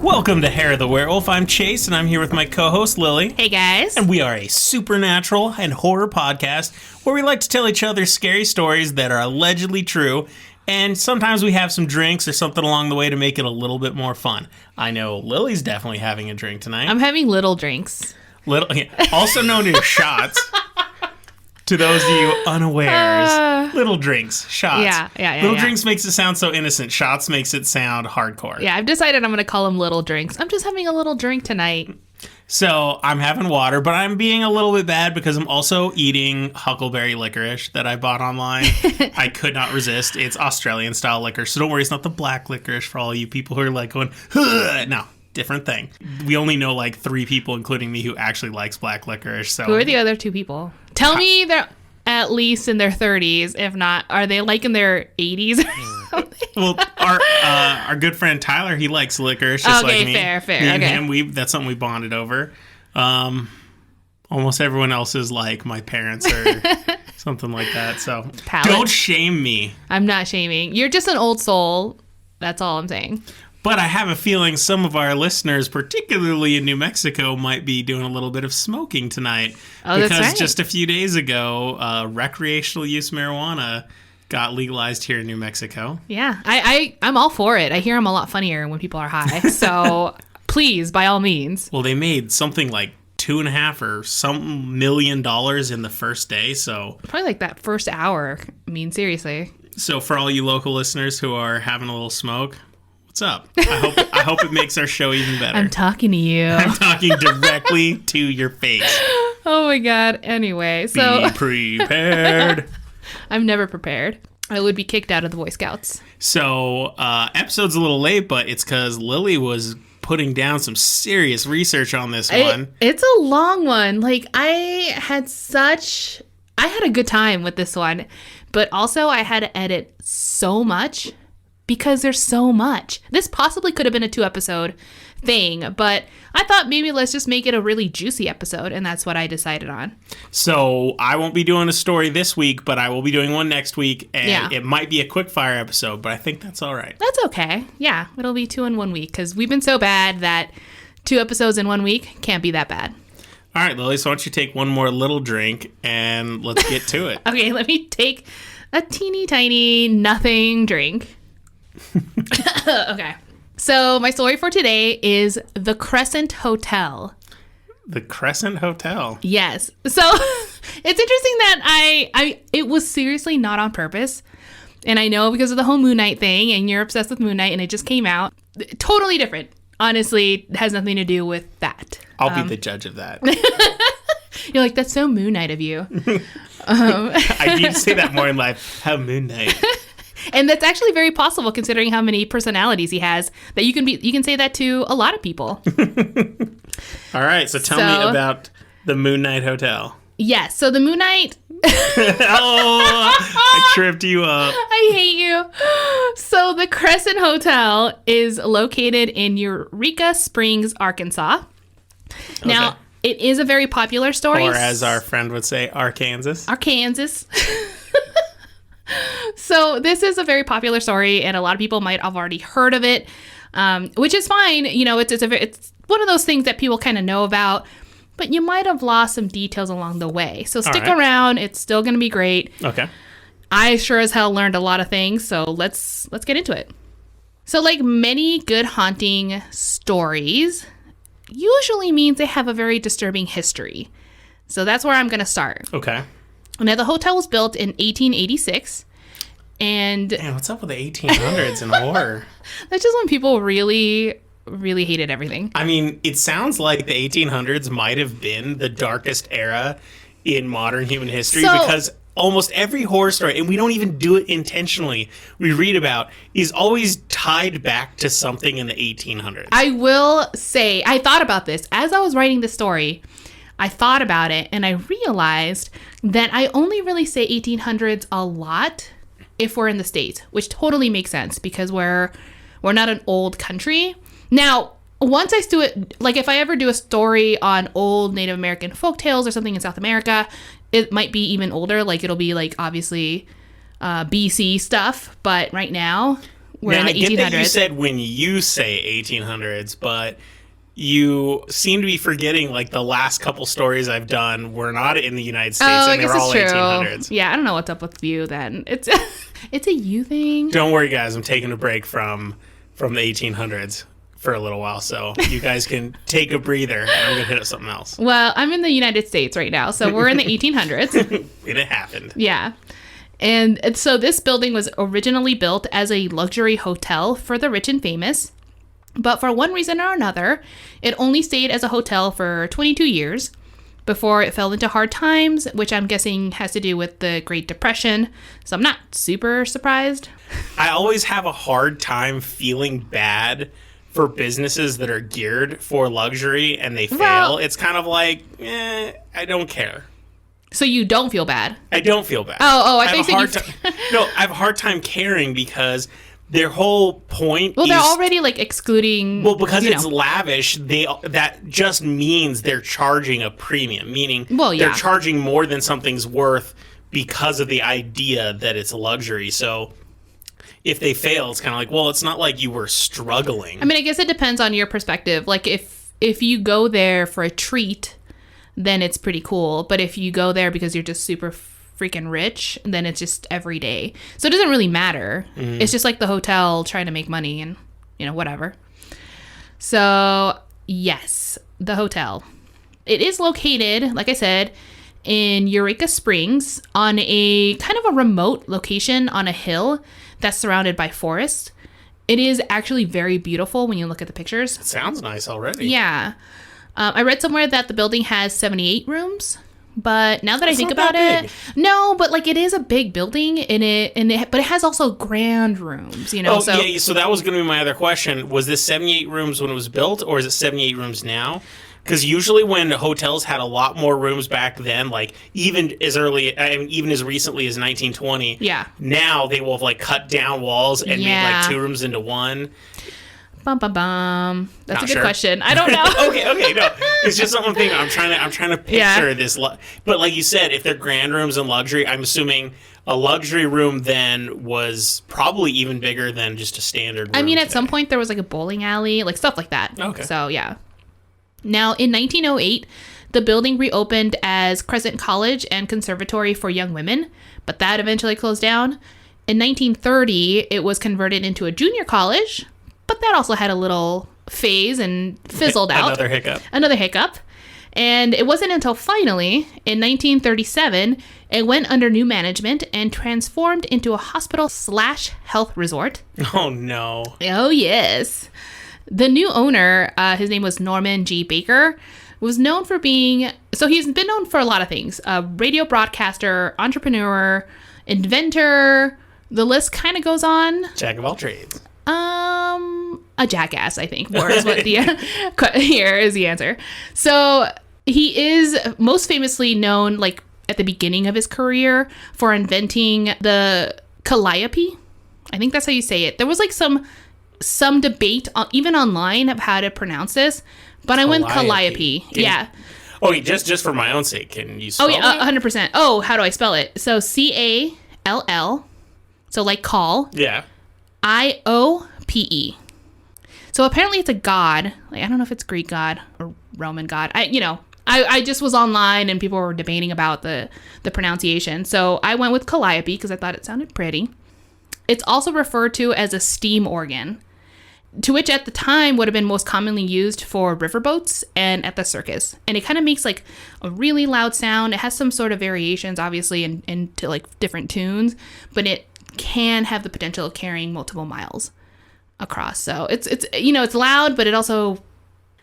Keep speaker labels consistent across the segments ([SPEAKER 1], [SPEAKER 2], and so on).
[SPEAKER 1] Welcome to Hair of the Werewolf. I'm Chase, and I'm here with my co-host, Lily.
[SPEAKER 2] Hey, guys.
[SPEAKER 1] And we are a supernatural and horror podcast where we like to tell each other scary stories that are allegedly true, and sometimes we have some drinks or something along the way to make it a little bit more fun. I know Lily's definitely having a drink tonight.
[SPEAKER 2] I'm having little drinks.
[SPEAKER 1] Also known as shots. To those of you unawares, little drinks, shots.
[SPEAKER 2] Yeah.
[SPEAKER 1] Little drinks makes it sound so innocent. Shots makes it sound hardcore.
[SPEAKER 2] Yeah, I've decided I'm going to call them little drinks. I'm just having a little drink tonight.
[SPEAKER 1] So I'm having water, but I'm being a little bit bad because I'm also eating huckleberry licorice that I bought online. I could not resist. It's Australian style licorice. So don't worry, it's not the black licorice for all you people who are like going, ugh. No. Different thing. We only know like 3 people, including me, who actually likes black licorice. So
[SPEAKER 2] who are the other 2 people? Tell me they're at least in their 30s. If not, are they like in their 80s or something?
[SPEAKER 1] Well, our good friend Tyler, he likes licorice just like me.
[SPEAKER 2] Fair.
[SPEAKER 1] Me and him, that's something we bonded over. Almost everyone else is like my parents or something like that. So don't shame me.
[SPEAKER 2] I'm not shaming. You're just an old soul. That's all I'm saying.
[SPEAKER 1] But I have a feeling some of our listeners, particularly in New Mexico, might be doing a little bit of smoking tonight.
[SPEAKER 2] Oh,
[SPEAKER 1] because
[SPEAKER 2] that's right.
[SPEAKER 1] Just a few days ago, recreational use marijuana got legalized here in New Mexico.
[SPEAKER 2] Yeah, I'm all for it. I hear I'm a lot funnier when people are high. So please, by all means.
[SPEAKER 1] Well, they made something like $2.5 or some $1 million in the first day. So
[SPEAKER 2] probably like that first hour. I mean, seriously.
[SPEAKER 1] So for all you local listeners who are having a little smoke, what's up? I hope it makes our show even better.
[SPEAKER 2] I'm talking to you.
[SPEAKER 1] I'm talking directly to your face.
[SPEAKER 2] Oh my god. Anyway, so
[SPEAKER 1] be prepared.
[SPEAKER 2] I'm never prepared. I would be kicked out of the Boy Scouts.
[SPEAKER 1] So episode's a little late, but it's because Lily was putting down some serious research on this one.
[SPEAKER 2] It's a long one. Like I had a good time with this one, but also I had to edit so much. Because there's so much. This possibly could have been a 2-episode thing, but I thought maybe let's just make it a really juicy episode, and that's what I decided on.
[SPEAKER 1] So I won't be doing a story this week, but I will be doing one next week, and It might be a quick fire episode, but I think that's all right.
[SPEAKER 2] That's okay. Yeah, it'll be 2 in 1 week, because we've been so bad that 2 episodes in 1 week can't be that bad.
[SPEAKER 1] All right, Lily, so why don't you take one more little drink, and let's get to it.
[SPEAKER 2] Okay, let me take a teeny tiny nothing drink. Okay. So my story for today is the Crescent Hotel.
[SPEAKER 1] The Crescent Hotel?
[SPEAKER 2] Yes. So it's interesting that it was seriously not on purpose. And I know because of the whole Moon Knight thing, and you're obsessed with Moon Knight, and it just came out. Totally different. Honestly, it has nothing to do with that.
[SPEAKER 1] I'll be the judge of that.
[SPEAKER 2] You're like, that's so Moon Knight of you.
[SPEAKER 1] I need to say that more in life. How Moon Knight.
[SPEAKER 2] And that's actually very possible considering how many personalities he has, that you can say that to a lot of people.
[SPEAKER 1] All right, so tell me about the Moon Knight Hotel.
[SPEAKER 2] Yes, so the Moon Knight...
[SPEAKER 1] Oh, I tripped you up.
[SPEAKER 2] I hate you. So the Crescent Hotel is located in Eureka Springs, Arkansas. Now, it is a very popular story.
[SPEAKER 1] Or as our friend would say, Arkansas.
[SPEAKER 2] Arkansas. So this is a very popular story, and a lot of people might have already heard of it, which is fine. You know, it's one of those things that people kind of know about, but you might have lost some details along the way. So stick around. It's still going to be great.
[SPEAKER 1] Okay.
[SPEAKER 2] I sure as hell learned a lot of things, so let's get into it. So like many good haunting stories, usually means they have a very disturbing history. So that's where I'm going to start.
[SPEAKER 1] Okay.
[SPEAKER 2] Now, the hotel was built in 1886, and...
[SPEAKER 1] Man, what's up with the 1800s and horror?
[SPEAKER 2] That's just when people really, really hated everything.
[SPEAKER 1] I mean, it sounds like the 1800s might have been the darkest era in modern human history because almost every horror story, and we don't even do it intentionally, we read about, is always tied back to something in the 1800s.
[SPEAKER 2] I will say, I thought about this. As I was writing this story, I thought about it, and I realized that I only really say 1800s a lot if we're in the States, which totally makes sense because we're not an old country. Now, once I do it, like if I ever do a story on old Native American folktales or something in South America, it might be even older. Like it'll be like obviously BC stuff, but right now we're in the 1800s.
[SPEAKER 1] I get that you said when you say 1800s, but you seem to be forgetting like the last couple stories I've done were not in the United States, and they were all 1800s.
[SPEAKER 2] Yeah, I don't know what's up with you then. It's it's a you thing.
[SPEAKER 1] Don't worry, guys. I'm taking a break from the 1800s for a little while, so you guys can take a breather, and I'm gonna hit up something else.
[SPEAKER 2] Well, I'm in the United States right now, so we're in the 1800s.
[SPEAKER 1] And it happened.
[SPEAKER 2] Yeah. And so this building was originally built as a luxury hotel for the rich and famous. But for one reason or another, it only stayed as a hotel for 22 years before it fell into hard times, which I'm guessing has to do with the Great Depression. So I'm not super surprised.
[SPEAKER 1] I always have a hard time feeling bad for businesses that are geared for luxury and they fail.
[SPEAKER 2] Well,
[SPEAKER 1] it's kind of like, I don't care.
[SPEAKER 2] So you don't feel bad?
[SPEAKER 1] I don't feel bad.
[SPEAKER 2] I think
[SPEAKER 1] No, I have a hard time caring because their whole point
[SPEAKER 2] they're already like excluding.
[SPEAKER 1] Well, because it's lavish, that just means they're charging a premium, meaning they're charging more than something's worth because of the idea that it's a luxury. So if they fail, it's kind of like, well, it's not like you were struggling.
[SPEAKER 2] I mean, I guess it depends on your perspective. Like if you go there for a treat, then it's pretty cool. But if you go there because you're just super freaking rich, then it's just every day. So it doesn't really matter. Mm-hmm. It's just like the hotel trying to make money and, whatever. So, yes, the hotel. It is located, like I said, in Eureka Springs on a kind of a remote location on a hill that's surrounded by forest. It is actually very beautiful when you look at the pictures.
[SPEAKER 1] It sounds nice already.
[SPEAKER 2] Yeah. I read somewhere that the building has 78 rooms. But now that I think about it, no, but like it is a big building but it has also grand rooms,
[SPEAKER 1] So that was going to be my other question. Was this 78 rooms when it was built, or is it 78 rooms now? Because usually when hotels had a lot more rooms back then, like even as recently as 1920, now they will have like cut down walls and made like 2 rooms into 1.
[SPEAKER 2] Bum, bum, bum. That's a good question. I don't know.
[SPEAKER 1] okay, no. It's just something I'm trying to picture this. But like you said, if they're grand rooms and luxury, I'm assuming a luxury room then was probably even bigger than just a standard room.
[SPEAKER 2] I mean, at some point there was like a bowling alley, like stuff like that.
[SPEAKER 1] Okay.
[SPEAKER 2] So, yeah. Now, in 1908, the building reopened as Crescent College and Conservatory for Young Women, but that eventually closed down. In 1930, it was converted into a junior college, but that also had a little phase and fizzled out. Another hiccup. And it wasn't until finally, in 1937, it went under new management and transformed into a hospital/health resort.
[SPEAKER 1] Oh, no.
[SPEAKER 2] Oh, yes. The new owner, his name was Norman G. Baker, was known for being... So he's been known for a lot of things. A radio broadcaster, entrepreneur, inventor. The list kind of goes on.
[SPEAKER 1] Jack of all trades.
[SPEAKER 2] A jackass, I think, more is what here is the answer. So he is most famously known, like at the beginning of his career, for inventing the calliope. I think that's how you say it. There was like some debate, even online, of how to pronounce this, but I went calliope. Yeah.
[SPEAKER 1] Oh, just for my own sake, can you spell it?
[SPEAKER 2] 100%. Oh, how do I spell it? So CALL. So like call.
[SPEAKER 1] Yeah.
[SPEAKER 2] IOPE. So apparently it's a god. Like, I don't know if it's Greek god or Roman god. I just was online and people were debating about the pronunciation. So I went with calliope because I thought it sounded pretty. It's also referred to as a steam organ, to which at the time would have been most commonly used for riverboats and at the circus. And it kind of makes like a really loud sound. It has some sort of variations, obviously, into like different tunes, but it can have the potential of carrying multiple miles across. So it's loud, but it also...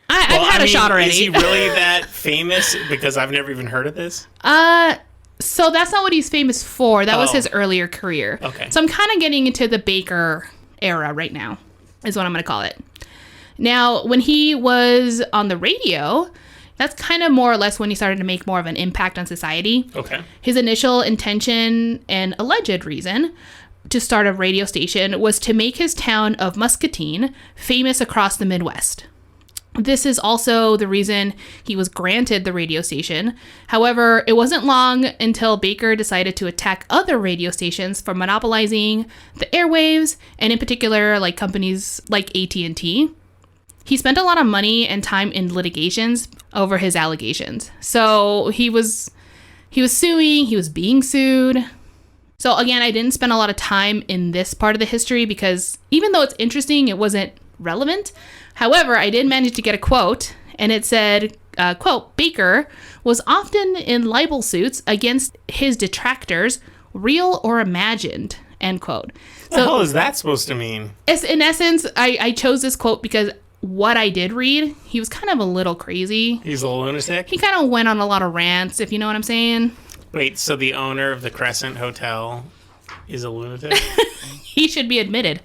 [SPEAKER 2] I've had a shot already.
[SPEAKER 1] Is he really that famous? Because I've never even heard of this.
[SPEAKER 2] So that's not what he's famous for. That was his earlier career.
[SPEAKER 1] Okay.
[SPEAKER 2] So I'm kind of getting into the Baker era right now, is what I'm going to call it. Now, when he was on the radio, that's kind of more or less when he started to make more of an impact on society.
[SPEAKER 1] Okay.
[SPEAKER 2] His initial intention and alleged reason to start a radio station was to make his town of Muscatine famous across the Midwest. This is also the reason he was granted the radio station. However, it wasn't long until Baker decided to attack other radio stations for monopolizing the airwaves, and in particular, like companies like AT&T. He spent a lot of money and time in litigations over his allegations. So he was suing, he was being sued. So again, I didn't spend a lot of time in this part of the history because even though it's interesting, it wasn't relevant. However, I did manage to get a quote, and it said, quote, Baker was often in libel suits against his detractors, real or imagined, end quote.
[SPEAKER 1] What the hell is that supposed to mean?
[SPEAKER 2] In essence, I chose this quote because what I did read, he was kind of a little crazy.
[SPEAKER 1] He's a lunatic?
[SPEAKER 2] He kind of went on a lot of rants, if you know what I'm saying.
[SPEAKER 1] Wait, so the owner of the Crescent Hotel is a lunatic?
[SPEAKER 2] He should be admitted.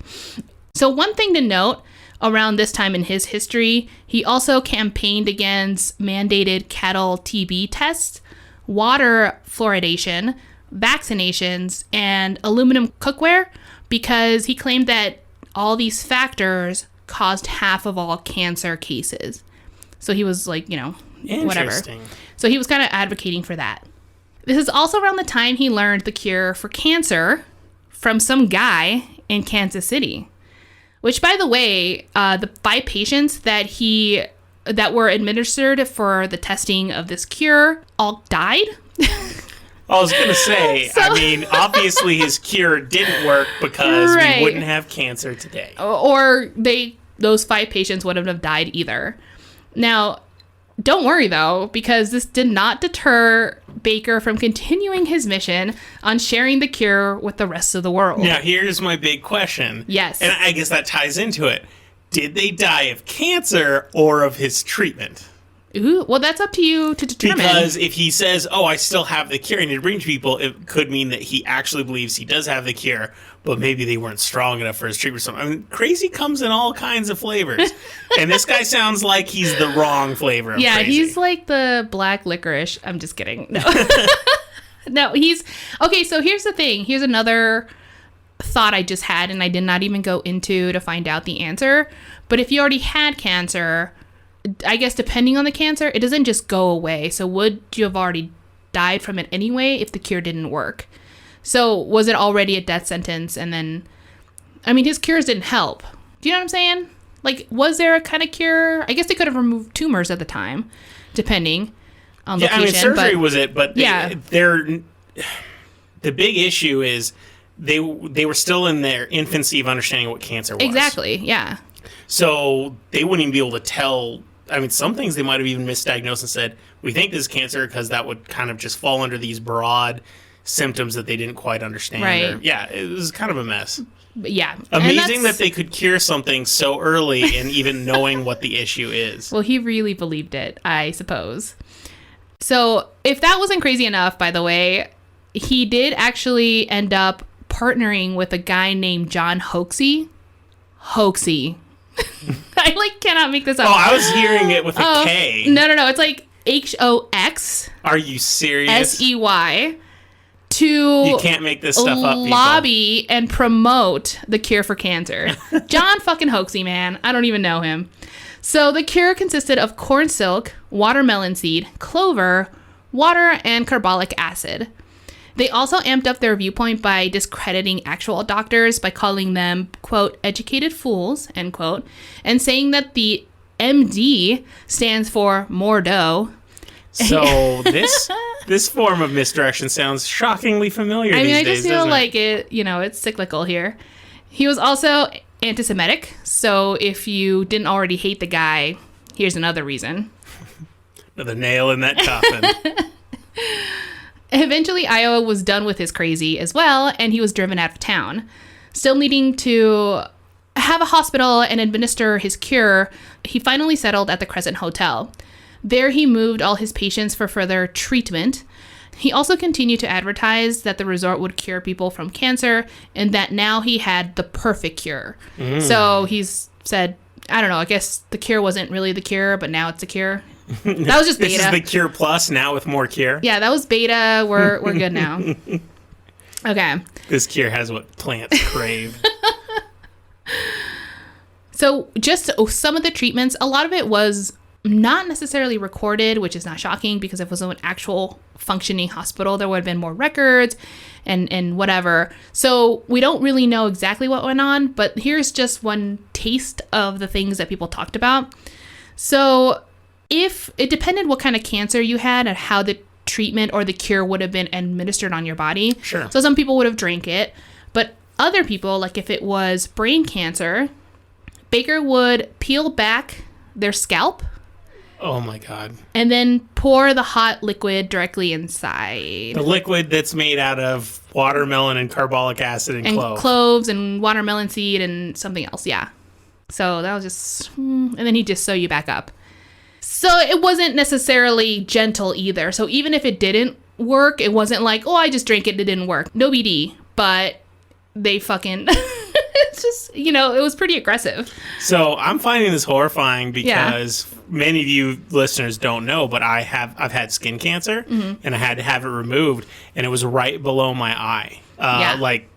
[SPEAKER 2] So one thing to note, around this time in his history, he also campaigned against mandated cattle TB tests, water fluoridation, vaccinations, and aluminum cookware because he claimed that all these factors caused half of all cancer cases. So he was like, whatever. So he was kind of advocating for that. This is also around the time he learned the cure for cancer from some guy in Kansas City. Which, by the way, the 5 patients that were administered for the testing of this cure all died.
[SPEAKER 1] I was going to say, obviously his cure didn't work because we wouldn't have cancer today.
[SPEAKER 2] Or those 5 patients wouldn't have died either. Now, don't worry, though, because this did not deter Baker from continuing his mission on sharing the cure with the rest of the world.
[SPEAKER 1] Now, here's my big question.
[SPEAKER 2] Yes.
[SPEAKER 1] And I guess that ties into it. Did they die of cancer or of his treatment?
[SPEAKER 2] Ooh, well, that's up to you to determine.
[SPEAKER 1] Because if he says, I still have the cure and it brings people, it could mean that he actually believes he does have the cure, but maybe they weren't strong enough for his treatment or something. Crazy comes in all kinds of flavors. And this guy sounds like he's the wrong flavor of crazy.
[SPEAKER 2] He's like the black licorice. I'm just kidding. No. No, he's... Okay, so here's the thing. Here's another thought I just had, and I did not even go into to find out the answer. But if you already had cancer... I guess depending on the cancer, it doesn't just go away. So would you have already died from it anyway if the cure didn't work? So was it already a death sentence? And then, his cures didn't help. Do you know what I'm saying? Like, was there a kind of cure? I guess they could have removed tumors at the time, depending on location.
[SPEAKER 1] Surgery was it, but the big issue is they were still in their infancy of understanding what cancer was.
[SPEAKER 2] Exactly, yeah.
[SPEAKER 1] So they wouldn't even be able to tell. Some things they might have even misdiagnosed and said, we think this is cancer because that would kind of just fall under these broad symptoms that they didn't quite understand.
[SPEAKER 2] Right.
[SPEAKER 1] It was kind of a mess.
[SPEAKER 2] Yeah.
[SPEAKER 1] Amazing that they could cure something so early and even knowing what the issue is.
[SPEAKER 2] Well, he really believed it, I suppose. So if that wasn't crazy enough, by the way, he did actually end up partnering with a guy named John Hoxie. I cannot make this up.
[SPEAKER 1] I was hearing it with a K.
[SPEAKER 2] No. It's like Hox.
[SPEAKER 1] Are you serious?
[SPEAKER 2] SEY.
[SPEAKER 1] You can't make this stuff up, people.
[SPEAKER 2] Lobby and promote the cure for cancer. John fucking Hoxie, man. I don't even know him. So the cure consisted of corn silk, watermelon seed, clover, water, and carbolic acid. They also amped up their viewpoint by discrediting actual doctors by calling them, quote, educated fools, end quote, and saying that the MD stands for more dough.
[SPEAKER 1] So this form of misdirection sounds shockingly familiar these days,
[SPEAKER 2] I just feel like it's cyclical here. He was also anti-Semitic, so if you didn't already hate the guy, here's another reason.
[SPEAKER 1] Another nail in that coffin.
[SPEAKER 2] Eventually, Iowa was done with his crazy as well, and he was driven out of town. Still needing to have a hospital and administer his cure, he finally settled at the Crescent Hotel. There, he moved all his patients for further treatment. He also continued to advertise that the resort would cure people from cancer, and that now he had the perfect cure. So he's said, I don't know, I guess the cure wasn't really the cure, but now it's a cure. That was just beta.
[SPEAKER 1] This is the cure plus, now with more cure?
[SPEAKER 2] Yeah, that was beta. We're good now. Okay.
[SPEAKER 1] This cure has what plants crave.
[SPEAKER 2] So just some of the treatments, a lot of it was not necessarily recorded, which is not shocking because if it was an actual functioning hospital, there would have been more records and whatever. So we don't really know exactly what went on, but here's just one taste of the things that people talked about. So if it depended what kind of cancer you had and how the treatment or the cure would have been administered on your body.
[SPEAKER 1] Sure.
[SPEAKER 2] So some people would have drank it, but other people, like if it was brain cancer, Baker would peel back their scalp.
[SPEAKER 1] Oh my God.
[SPEAKER 2] And then pour the hot liquid directly inside.
[SPEAKER 1] The liquid that's made out of watermelon and carbolic acid and cloves.
[SPEAKER 2] Cloves and watermelon seed and something else, yeah. So that was just... And then he'd just sew you back up. So it wasn't necessarily gentle either. So even if it didn't work, it wasn't like, oh, I just drank it, it didn't work. No BD. But they fucking... It's just, you know, it was pretty aggressive.
[SPEAKER 1] So I'm finding this horrifying because many of you listeners don't know, but I've had skin cancer and I had to have it removed, and it was right below my eye. Like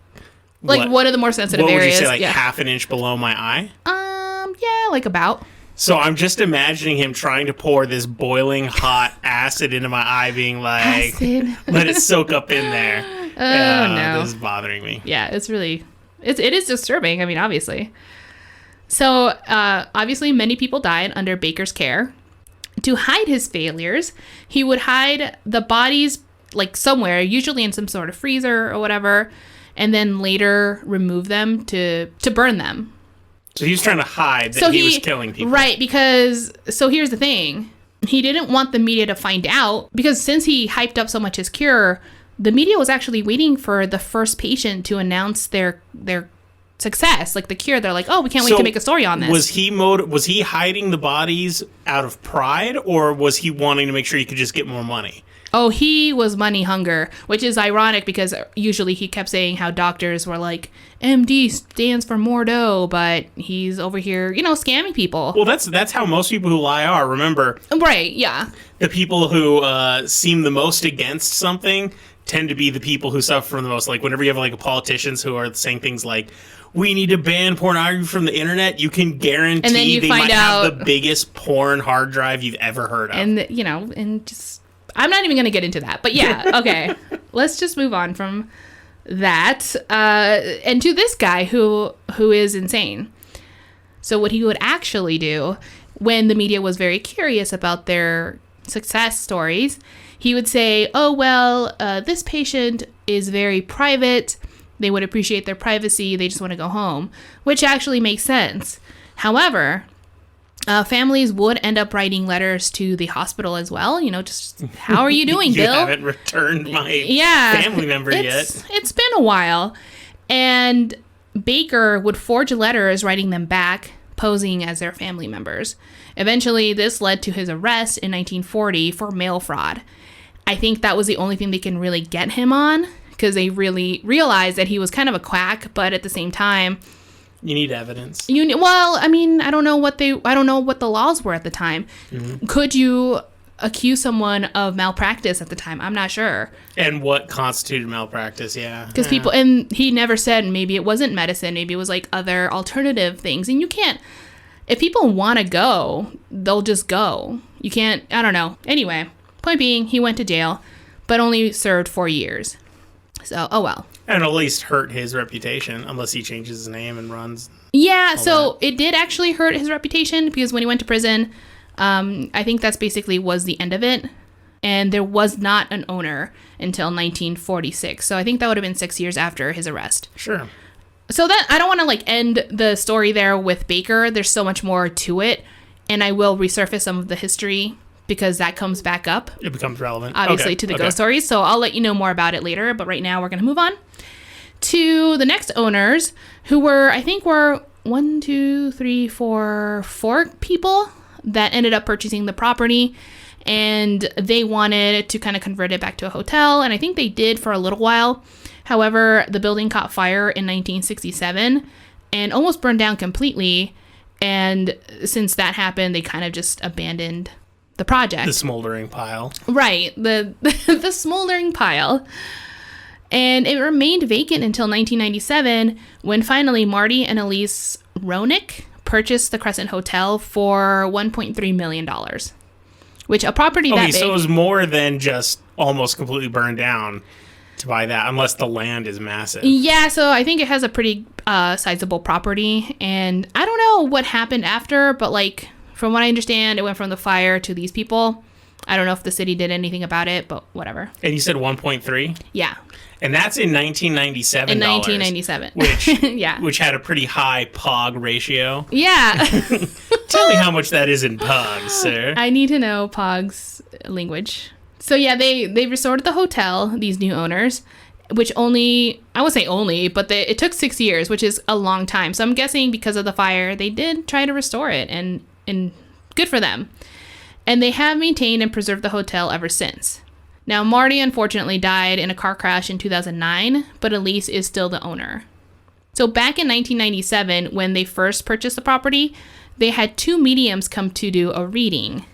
[SPEAKER 1] one of the more sensitive areas. What would you say, like half an inch below my eye?
[SPEAKER 2] Yeah, like about.
[SPEAKER 1] So I'm just imagining him trying to pour this boiling hot acid into my eye, being like, let it soak up in there.
[SPEAKER 2] Oh, no.
[SPEAKER 1] This is bothering me.
[SPEAKER 2] Yeah, it's really... It is disturbing, I mean, obviously. So, obviously, many people died under Baker's care. To hide his failures, he would hide the bodies, like, somewhere, usually in some sort of freezer or whatever, and then later remove them to burn them.
[SPEAKER 1] So he was trying to hide that he was killing people.
[SPEAKER 2] Right, because... So here's the thing. He didn't want the media to find out, because since he hyped up so much his cure... The media was actually waiting for the first patient to announce their success, like the cure. They're like, "Oh, we can't wait to make a story on this."
[SPEAKER 1] Was he hiding the bodies out of pride, or was he wanting to make sure he could just get more money?
[SPEAKER 2] Oh, he was money hunger, which is ironic because usually he kept saying how doctors were like, MD stands for more dough, but he's over here, you know, scamming people.
[SPEAKER 1] Well, that's how most people who lie are. Remember,
[SPEAKER 2] right? Yeah,
[SPEAKER 1] the people who seem the most against something tend to be the people who suffer from the most. Like whenever you have like politicians who are saying things like, we need to ban pornography from the internet, you can guarantee they might have the biggest porn hard drive you've ever heard of.
[SPEAKER 2] And, you know, and just, I'm not even going to get into that. But yeah, okay. Let's just move on from that. And to this guy who is insane. So what he would actually do when the media was very curious about their success stories, he would say, oh, well, this patient is very private. They would appreciate their privacy. They just want to go home, which actually makes sense. However, families would end up writing letters to the hospital as well. You know, just, how are you doing, Bill?
[SPEAKER 1] You haven't returned my family member yet.
[SPEAKER 2] It's been a while. And Baker would forge letters writing them back, posing as their family members. Eventually, this led to his arrest in 1940 for mail fraud. I think that was the only thing they can really get him on, because they really realized that he was kind of a quack, but at the same time,
[SPEAKER 1] you need evidence.
[SPEAKER 2] Well, I mean, I don't know what the laws were at the time. Mm-hmm. Could you accuse someone of malpractice at the time? I'm not sure.
[SPEAKER 1] And what constituted malpractice? Yeah,
[SPEAKER 2] because people, and he never said maybe it wasn't medicine, maybe it was like other alternative things, and you can't. If people want to go, they'll just go. You can't. I don't know. Anyway. Point being, he went to jail, but only served 4 years. So, oh well.
[SPEAKER 1] And at least hurt his reputation, unless he changes his name and runs.
[SPEAKER 2] Yeah, so it did actually hurt his reputation, because when he went to prison, I think that's basically was the end of it. And there was not an owner until 1946. So I think that would have been 6 years after his arrest.
[SPEAKER 1] Sure.
[SPEAKER 2] So that I don't want to end the story there with Baker. There's so much more to it. And I will resurface some of the history, because that comes back up.
[SPEAKER 1] It becomes relevant.
[SPEAKER 2] Obviously, to the ghost stories. So I'll let you know more about it later. But right now, we're going to move on to the next owners, who were 4 people that ended up purchasing the property. And they wanted to kind of convert it back to a hotel. And I think they did for a little while. However, the building caught fire in 1967 and almost burned down completely. And since that happened, they kind of just abandoned the project.
[SPEAKER 1] The smoldering pile.
[SPEAKER 2] Right. The smoldering pile. And it remained vacant until 1997, when finally Marty and Elise Roenick purchased the Crescent Hotel for $1.3 million, which a property that big...
[SPEAKER 1] so it was more than just almost completely burned down to buy that, unless the land is massive.
[SPEAKER 2] Yeah, so I think it has a pretty sizable property, and I don't know what happened after, but like from what I understand, it went from the fire to these people. I don't know if the city did anything about it, but whatever.
[SPEAKER 1] And you said 1.3?
[SPEAKER 2] Yeah.
[SPEAKER 1] And that's in 1997.
[SPEAKER 2] In 1997.
[SPEAKER 1] Which,
[SPEAKER 2] yeah.
[SPEAKER 1] Which had a pretty high POG ratio.
[SPEAKER 2] Yeah.
[SPEAKER 1] Tell me how much that is in POGs, sir.
[SPEAKER 2] I need to know POG's language. So yeah, they restored the hotel, these new owners, which only, I won't say only, but it took 6 years, which is a long time. So I'm guessing because of the fire, they did try to restore it, and good for them. And they have maintained and preserved the hotel ever since. Now, Marty unfortunately died in a car crash in 2009, but Elise is still the owner. So back in 1997, when they first purchased the property, they had 2 mediums come to do a reading.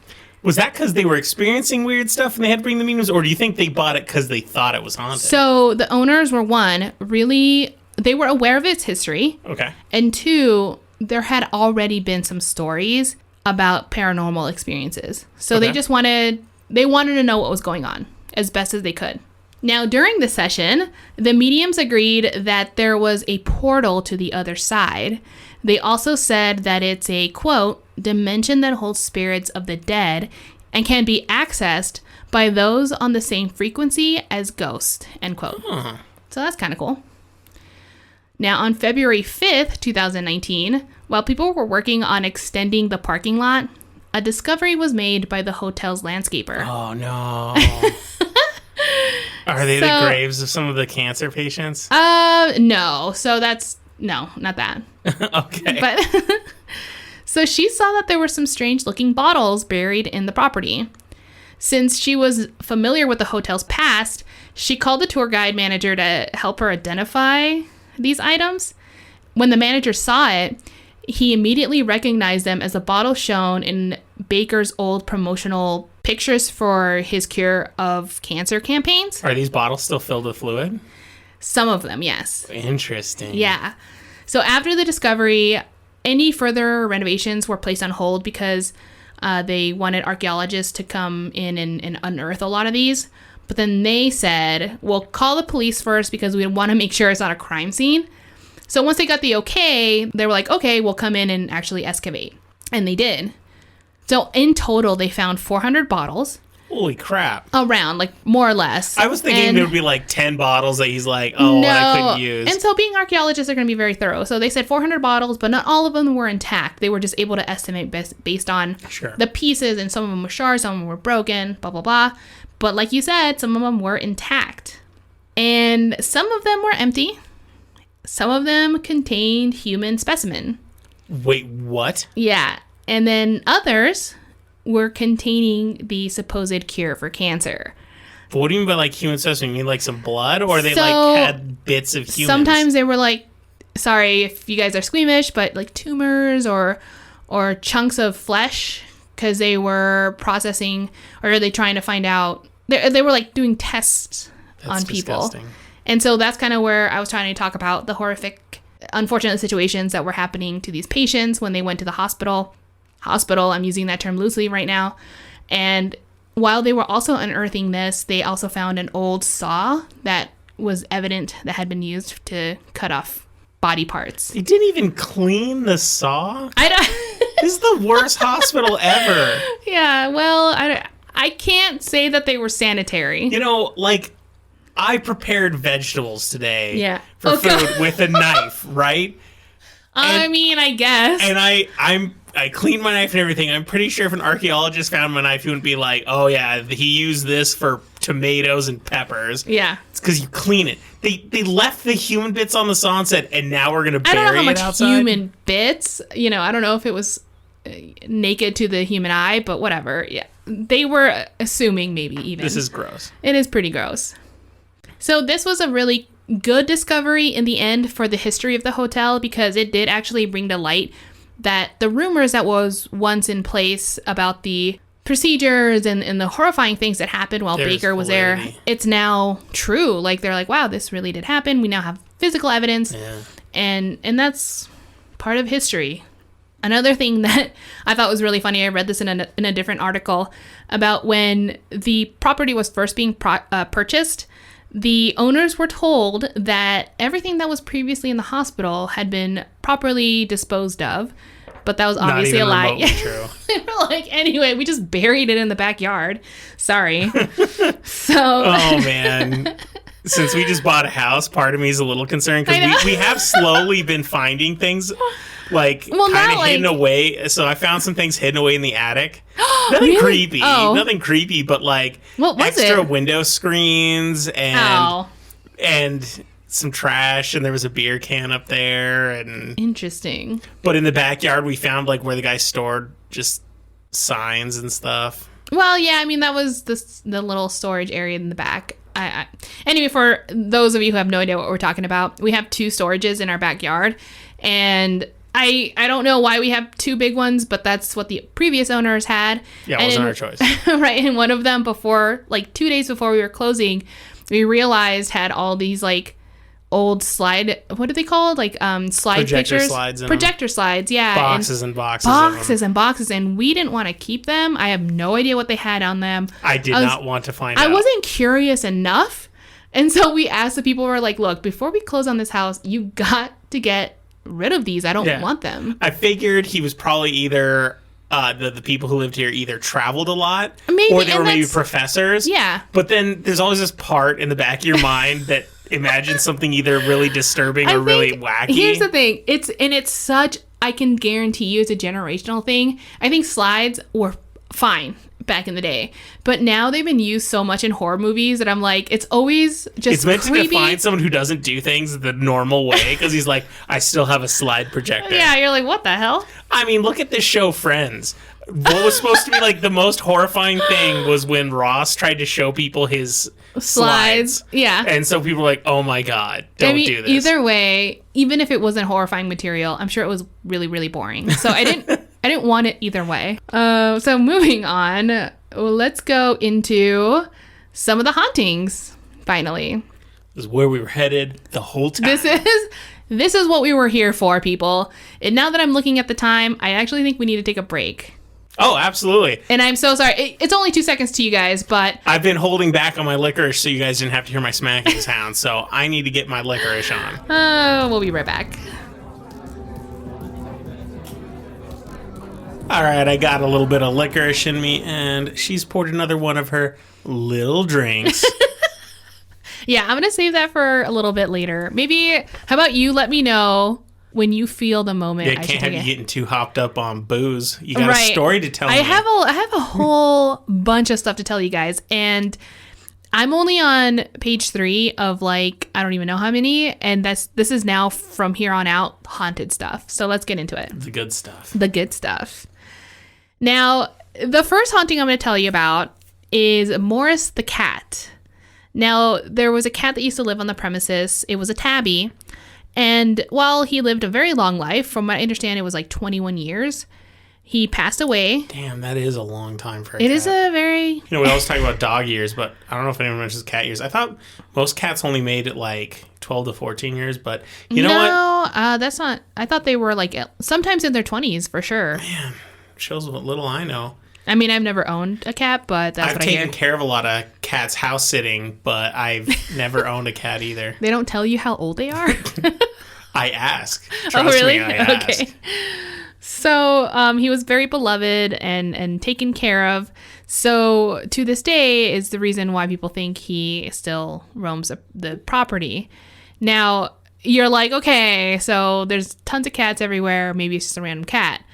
[SPEAKER 1] Was that because they were experiencing weird stuff and they had to bring the mediums, or do you think they bought it because they thought it was haunted?
[SPEAKER 2] So the owners were, one, really, they were aware of its history.
[SPEAKER 1] Okay.
[SPEAKER 2] And 2, there had already been some stories about paranormal experiences. So
[SPEAKER 1] Okay.
[SPEAKER 2] they just wanted to know what was going on as best as they could. Now, during the session, the mediums agreed that there was a portal to the other side. They also said that it's a, quote, dimension that holds spirits of the dead and can be accessed by those on the same frequency as ghosts, end quote.
[SPEAKER 1] Huh.
[SPEAKER 2] So that's kind of cool. Now, on February 5th, 2019, while people were working on extending the parking lot, a discovery was made by the hotel's landscaper.
[SPEAKER 1] Oh, no. Are they the graves of some of the cancer patients?
[SPEAKER 2] No. So no, not that.
[SPEAKER 1] Okay.
[SPEAKER 2] But so she saw that there were some strange looking bottles buried in the property. Since she was familiar with the hotel's past, she called the tour guide manager to help her identify these items. When the manager saw it, he immediately recognized them as the bottle shown in Baker's old promotional pictures for his cure of cancer campaigns.
[SPEAKER 1] Are these bottles still filled with fluid?
[SPEAKER 2] Some of them, yes.
[SPEAKER 1] Interesting.
[SPEAKER 2] Yeah. So after the discovery, any further renovations were placed on hold because they wanted archaeologists to come in and unearth a lot of these. But then they said, well, call the police first because we want to make sure it's not a crime scene. So once they got the okay, they were like, okay, we'll come in and actually excavate. And they did. So in total, they found 400 bottles.
[SPEAKER 1] Holy crap.
[SPEAKER 2] Around, like, more or less.
[SPEAKER 1] I was thinking there would be like 10 bottles that he's like, oh, no. I couldn't use.
[SPEAKER 2] And so being archaeologists are going to be very thorough. So they said 400 bottles, but not all of them were intact. They were just able to estimate based on the pieces, and some of them were shards, some of them were broken, blah, blah, blah. But like you said, some of them were intact. And some of them were empty. Some of them contained human specimen.
[SPEAKER 1] Wait, what?
[SPEAKER 2] Yeah. And then others were containing the supposed cure for cancer.
[SPEAKER 1] But what do you mean by like human specimen? You mean like some blood? Or they like had bits of humans?
[SPEAKER 2] Sometimes they were like, sorry if you guys are squeamish, but like tumors or chunks of flesh, because they were processing, or are they trying to find out, they were like doing tests on people.
[SPEAKER 1] Disgusting.
[SPEAKER 2] And so that's kind of where I was trying to talk about the horrific, unfortunate situations that were happening to these patients when they went to the hospital. I'm using that term loosely right now. And while they were also unearthing this, they also found an old saw that was evident that had been used to cut off body parts.
[SPEAKER 1] They didn't even clean the saw?
[SPEAKER 2] I don't.
[SPEAKER 1] This is the worst hospital ever.
[SPEAKER 2] Yeah, well, I can't say that they were sanitary.
[SPEAKER 1] You know, like, I prepared vegetables today
[SPEAKER 2] for
[SPEAKER 1] food with a knife, right?
[SPEAKER 2] I mean, I guess.
[SPEAKER 1] And I cleaned my knife and everything. I'm pretty sure if an archaeologist found my knife, he wouldn't be like, oh yeah, he used this for tomatoes and peppers.
[SPEAKER 2] Yeah.
[SPEAKER 1] It's because you clean it. They left the human bits on the saw and said, and now we're going to bury it outside.
[SPEAKER 2] I don't know how much human bits. You know, I don't know if it was naked to the human eye, but whatever. Yeah. They were assuming maybe even.
[SPEAKER 1] This is gross.
[SPEAKER 2] It is pretty gross. So this was a really good discovery in the end for the history of the hotel, because it did actually bring to light that the rumors that was once in place about the procedures and the horrifying things that happened while Baker was there, it's now true. Like, they're like, wow, this really did happen. We now have physical evidence. Yeah. And that's part of history. Another thing that I thought was really funny, I read this in a different article about when the property was first being purchased. The owners were told that everything that was previously in the hospital had been properly disposed of, but that was obviously a lie.
[SPEAKER 1] True.
[SPEAKER 2] They were like, anyway, we just buried it in the backyard. Sorry.
[SPEAKER 1] Oh, man. Since we just bought a house, part of me is a little concerned because we have slowly been finding things kind of hidden away. So I found some things hidden away in the attic. Nothing
[SPEAKER 2] really?
[SPEAKER 1] creepy.
[SPEAKER 2] Oh.
[SPEAKER 1] Nothing creepy, but like
[SPEAKER 2] what was
[SPEAKER 1] extra
[SPEAKER 2] it?
[SPEAKER 1] window screens and some trash, and there was a beer can up there. And
[SPEAKER 2] interesting.
[SPEAKER 1] But in the backyard, we found like where the guy stored just signs and stuff.
[SPEAKER 2] Well, yeah, I mean, that was the little storage area in the back. Anyway, for those of you who have no idea what we're talking about, we have 2 storages in our backyard, and I don't know why we have 2 big ones, but that's what the previous owners had.
[SPEAKER 1] Yeah, it wasn't our choice.
[SPEAKER 2] Right, and one of them before, like 2 days before we were closing, we realized had all these like old slide, what are they called? Like slide
[SPEAKER 1] projector
[SPEAKER 2] pictures?
[SPEAKER 1] Slides in
[SPEAKER 2] projector slides, yeah.
[SPEAKER 1] Boxes and boxes.
[SPEAKER 2] Boxes and boxes, and we didn't want to keep them. I have no idea what they had on them.
[SPEAKER 1] I did not want to find out.
[SPEAKER 2] I wasn't curious enough. And so we asked the people, we're like, look, before we close on this house, you got to get rid of these. I don't want them.
[SPEAKER 1] I figured he was probably either the people who lived here either traveled a lot
[SPEAKER 2] maybe,
[SPEAKER 1] or they were maybe professors.
[SPEAKER 2] Yeah.
[SPEAKER 1] But then there's always this part in the back of your mind that imagines something either really disturbing or really wacky.
[SPEAKER 2] Here's the thing. It's such, I can guarantee you it's a generational thing. I think slides were fine back in the day, but now they've been used so much in horror movies that I'm like, it's always just
[SPEAKER 1] it's meant
[SPEAKER 2] creepy.
[SPEAKER 1] to define someone who doesn't do things the normal way, because he's like, I still have a slide projector.
[SPEAKER 2] Yeah, you're like, what the hell?
[SPEAKER 1] I mean, look at this show Friends. What was supposed to be like the most horrifying thing was when Ross tried to show people his slides.
[SPEAKER 2] Yeah.
[SPEAKER 1] And so people were like, oh my God, don't do this.
[SPEAKER 2] Either way, even if it wasn't horrifying material, I'm sure it was really, really boring. So I didn't want it either way. So moving on, let's go into some of the hauntings, finally.
[SPEAKER 1] This is where we were headed the whole time.
[SPEAKER 2] This is what we were here for, people. And now that I'm looking at the time, I actually think we need to take a break.
[SPEAKER 1] Oh, absolutely.
[SPEAKER 2] And I'm so sorry. It's only 2 seconds to you guys, but
[SPEAKER 1] I've been holding back on my licorice so you guys didn't have to hear my smacking sound. So I need to get my licorice on.
[SPEAKER 2] We'll be right back.
[SPEAKER 1] All right, I got a little bit of licorice in me, and she's poured another one of her little drinks.
[SPEAKER 2] Yeah, I'm going to save that for a little bit later. Maybe, how about you let me know when you feel the moment.
[SPEAKER 1] Yeah, can't have you getting too hopped up on booze. You got a story to tell me.
[SPEAKER 2] I have a whole bunch of stuff to tell you guys, and I'm only on page 3 of like, I don't even know how many, and this is now from here on out haunted stuff. So let's get into it.
[SPEAKER 1] The good stuff.
[SPEAKER 2] The good stuff. Now, the first haunting I'm going to tell you about is Morris the cat. Now, there was a cat that used to live on the premises. It was a tabby. And while he lived a very long life, from what I understand, it was like 21 years, he passed away.
[SPEAKER 1] Damn, that is a long time for a cat.
[SPEAKER 2] It is a very...
[SPEAKER 1] You know, we always talk about dog years, but I don't know if anyone mentions cat years. I thought most cats only made it like 12 to 14 years, but you know what?
[SPEAKER 2] No, that's not... I thought they were like sometimes in their 20s for sure.
[SPEAKER 1] Man, shows what little I know.
[SPEAKER 2] I mean, I've never owned a cat, but that's what I hear.
[SPEAKER 1] I've taken care of a lot of cats house sitting, but I've never owned a cat either.
[SPEAKER 2] They don't tell you how old they are?
[SPEAKER 1] I ask.
[SPEAKER 2] Trust
[SPEAKER 1] me, I ask.
[SPEAKER 2] Okay. So he was very beloved and taken care of. So to this day is the reason why people think he still roams the property. Now, you're like, okay, so there's tons of cats everywhere. Maybe it's just a random cat.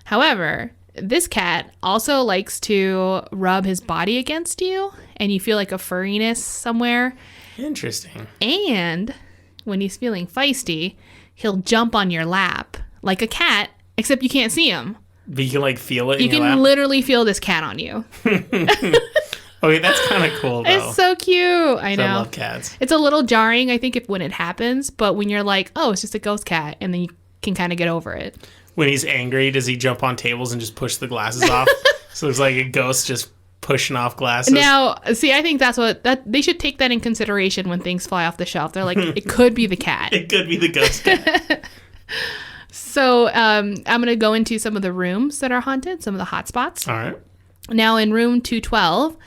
[SPEAKER 2] However, this cat also likes to rub his body against you, and you feel like a furriness somewhere.
[SPEAKER 1] Interesting.
[SPEAKER 2] And when he's feeling feisty, he'll jump on your lap like a cat, except you can't see him.
[SPEAKER 1] But you can like feel it.
[SPEAKER 2] You can literally feel this cat on you.
[SPEAKER 1] Okay, that's kind of cool, though.
[SPEAKER 2] It's so cute. I know.
[SPEAKER 1] I love cats.
[SPEAKER 2] It's a little jarring, I think, when it happens, but when you're like, oh, it's just a ghost cat, and then you can kind of get over it.
[SPEAKER 1] When he's angry, does he jump on tables and just push the glasses off? So it's like a ghost just pushing off glasses.
[SPEAKER 2] Now, see, I think they should take that in consideration when things fly off the shelf. They're like, it could be the cat.
[SPEAKER 1] It could be the ghost cat.
[SPEAKER 2] So I'm going to go into some of the rooms that are haunted, some of the hot spots.
[SPEAKER 1] All right.
[SPEAKER 2] Now, in room 212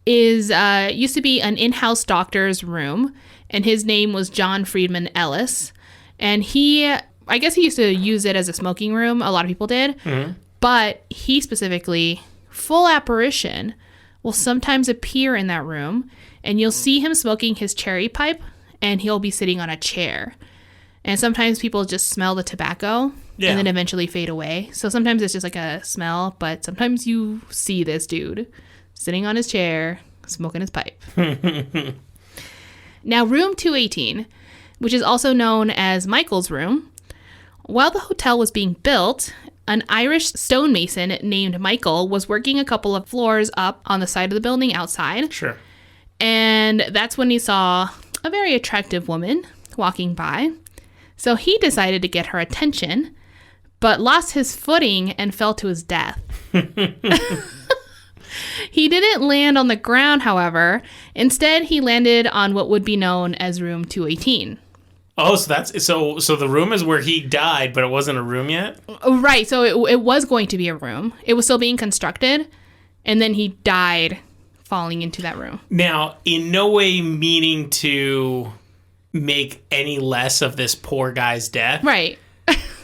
[SPEAKER 2] is used to be an in-house doctor's room, and his name was John Friedman Ellis. And I guess he used to use it as a smoking room. A lot of people did. Mm-hmm. But he specifically, full apparition, will sometimes appear in that room, and you'll see him smoking his cherry pipe, and he'll be sitting on a chair. And sometimes people just smell the tobacco and then eventually fade away. So sometimes it's just like a smell, but sometimes you see this dude sitting on his chair, smoking his pipe. Now, room 218, which is also known as Michael's room, while the hotel was being built, an Irish stonemason named Michael was working a couple of floors up on the side of the building outside.
[SPEAKER 1] Sure.
[SPEAKER 2] And that's when he saw a very attractive woman walking by. So he decided to get her attention, but lost his footing and fell to his death. He didn't land on the ground, however. Instead, he landed on what would be known as room 218.
[SPEAKER 1] Oh, so the room is where he died, but it wasn't a room yet?
[SPEAKER 2] Right. So it was going to be a room. It was still being constructed, and then he died falling into that room.
[SPEAKER 1] Now, in no way meaning to make any less of this poor guy's death.
[SPEAKER 2] Right.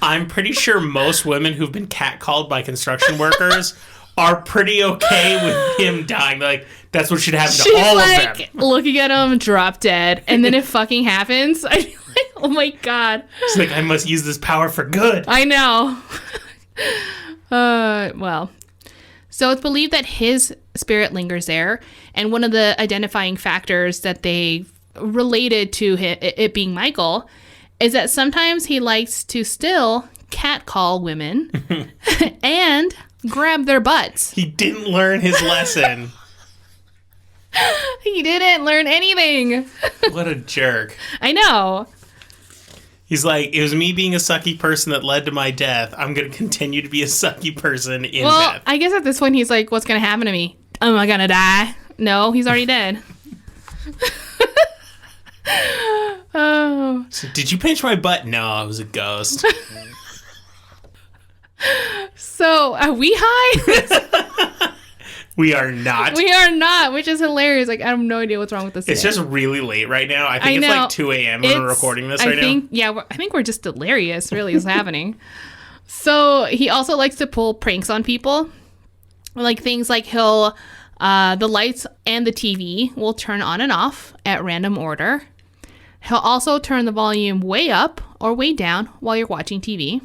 [SPEAKER 1] I'm pretty sure most women who've been catcalled by construction workers are pretty okay with him dying. Like, that's what should happen to all of them.
[SPEAKER 2] She's like looking at him, drop dead, and then it fucking happens. I feel like, oh my God.
[SPEAKER 1] She's like, I must use this power for good.
[SPEAKER 2] I know. Well, so it's believed that his spirit lingers there, and one of the identifying factors that they related to it being Michael is that sometimes he likes to still catcall women and grab their butts.
[SPEAKER 1] He didn't learn his lesson.
[SPEAKER 2] He didn't learn anything.
[SPEAKER 1] What a jerk.
[SPEAKER 2] I know.
[SPEAKER 1] He's like, it was me being a sucky person that led to my death. I'm going to continue to be a sucky person in death.
[SPEAKER 2] I guess at this point he's like, what's going to happen to me? Am I going to die? No, he's already dead. Oh.
[SPEAKER 1] So, did you pinch my butt? No, it was a ghost.
[SPEAKER 2] So, are we high?
[SPEAKER 1] We are not.
[SPEAKER 2] We are not, which is hilarious. Like, I have no idea what's wrong with this.
[SPEAKER 1] It's just really late right now. I think it's like 2 a.m. when we're recording this right now.
[SPEAKER 2] Yeah, I think we're just delirious, really, is happening. So, he also likes to pull pranks on people. Like, things like the lights and the TV will turn on and off at random order. He'll also turn the volume way up or way down while you're watching TV.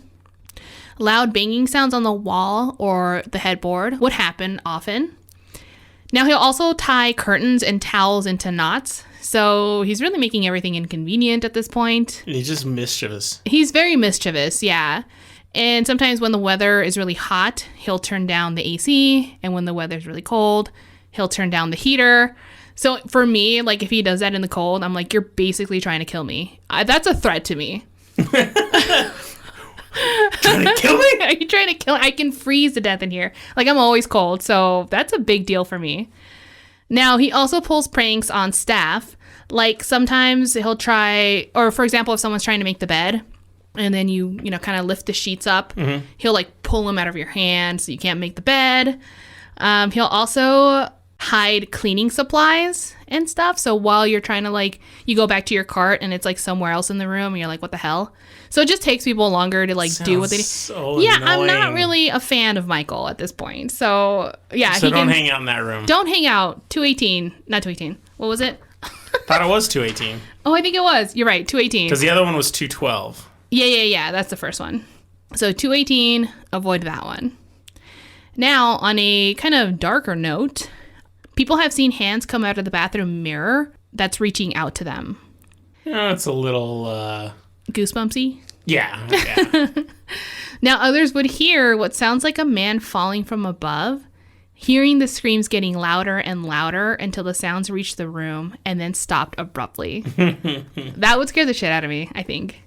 [SPEAKER 2] Loud banging sounds on the wall or the headboard would happen often. Now, he'll also tie curtains and towels into knots. So he's really making everything inconvenient at this point.
[SPEAKER 1] He's just mischievous.
[SPEAKER 2] He's very mischievous, yeah. And sometimes when the weather is really hot, he'll turn down the AC. And when the weather's really cold, he'll turn down the heater. So for me, like, if he does that in the cold, I'm like, you're basically trying to kill me. That's a threat to me.
[SPEAKER 1] Trying to kill me?
[SPEAKER 2] Are you trying to kill me? I can freeze to death in here. Like, I'm always cold, so that's a big deal for me. Now, he also pulls pranks on staff. Like, sometimes he'll try, or for example, if someone's trying to make the bed, and then you kind of lift the sheets up, he'll, like, pull them out of your hand so you can't make the bed. He'll also hide cleaning supplies and stuff. So while you're trying to, like, you go back to your cart and it's like somewhere else in the room and you're like, what the hell? So it just takes people longer to like do what they do.
[SPEAKER 1] So
[SPEAKER 2] yeah,
[SPEAKER 1] annoying.
[SPEAKER 2] I'm not really a fan of Michael at this point. So yeah,
[SPEAKER 1] so don't hang out in that room.
[SPEAKER 2] Don't hang out. 218, not 218. What was it?
[SPEAKER 1] Thought it was 218.
[SPEAKER 2] Oh, I think it was. You're right, 218.
[SPEAKER 1] Because the other one was 212.
[SPEAKER 2] Yeah. That's the first one. So 218, avoid that one. Now, on a kind of darker note, people have seen hands come out of the bathroom mirror that's reaching out to them.
[SPEAKER 1] Yeah, it's a little
[SPEAKER 2] goosebumpsy.
[SPEAKER 1] Yeah.
[SPEAKER 2] Now, others would hear what sounds like a man falling from above, hearing the screams getting louder and louder until the sounds reached the room and then stopped abruptly. That would scare the shit out of me, I think.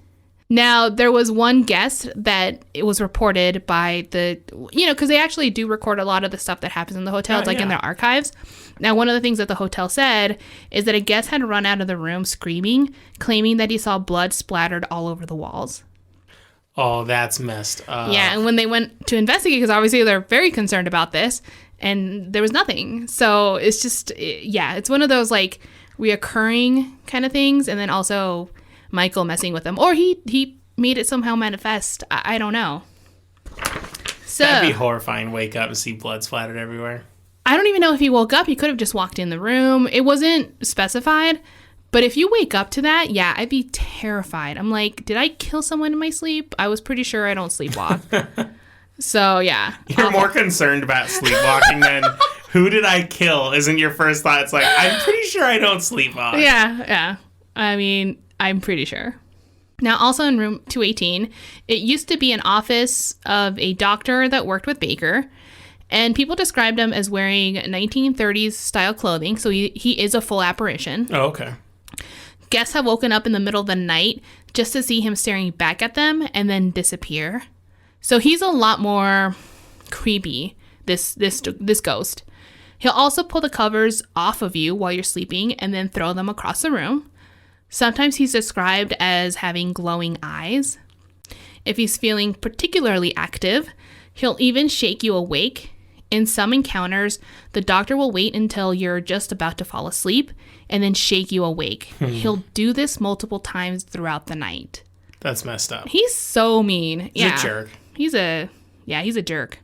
[SPEAKER 2] Now, there was one guest that it was reported by because they actually do record a lot of the stuff that happens in the hotel. It's in their archives. Now, one of the things that the hotel said is that a guest had run out of the room screaming, claiming that he saw blood splattered all over the walls.
[SPEAKER 1] Oh, that's messed up.
[SPEAKER 2] Yeah, and when they went to investigate, because obviously they're very concerned about this, and there was nothing. So it's just, yeah, it's one of those like reoccurring kind of things, and then also Michael messing with them, or he made it somehow manifest. I don't know. So
[SPEAKER 1] that'd be horrifying. Wake up and see blood splattered everywhere.
[SPEAKER 2] I don't even know if he woke up. He could have just walked in the room. It wasn't specified. But if you wake up to that, yeah, I'd be terrified. I'm like, did I kill someone in my sleep? I was pretty sure I don't sleepwalk. So, yeah.
[SPEAKER 1] You're more concerned about sleepwalking than who did I kill isn't your first thought. It's like, I'm pretty sure I don't sleepwalk.
[SPEAKER 2] Yeah. I mean, I'm pretty sure. Now, also in room 218, it used to be an office of a doctor that worked with Baker. And people described him as wearing 1930s style clothing. So he is a full apparition.
[SPEAKER 1] Oh, okay.
[SPEAKER 2] Guests have woken up in the middle of the night just to see him staring back at them and then disappear. So he's a lot more creepy, this ghost. He'll also pull the covers off of you while you're sleeping and then throw them across the room. Sometimes he's described as having glowing eyes. If he's feeling particularly active, he'll even shake you awake. In some encounters, the doctor will wait until you're just about to fall asleep and then shake you awake. He'll do this multiple times throughout the night.
[SPEAKER 1] That's messed up.
[SPEAKER 2] He's so mean.
[SPEAKER 1] He's a jerk.
[SPEAKER 2] He's a jerk.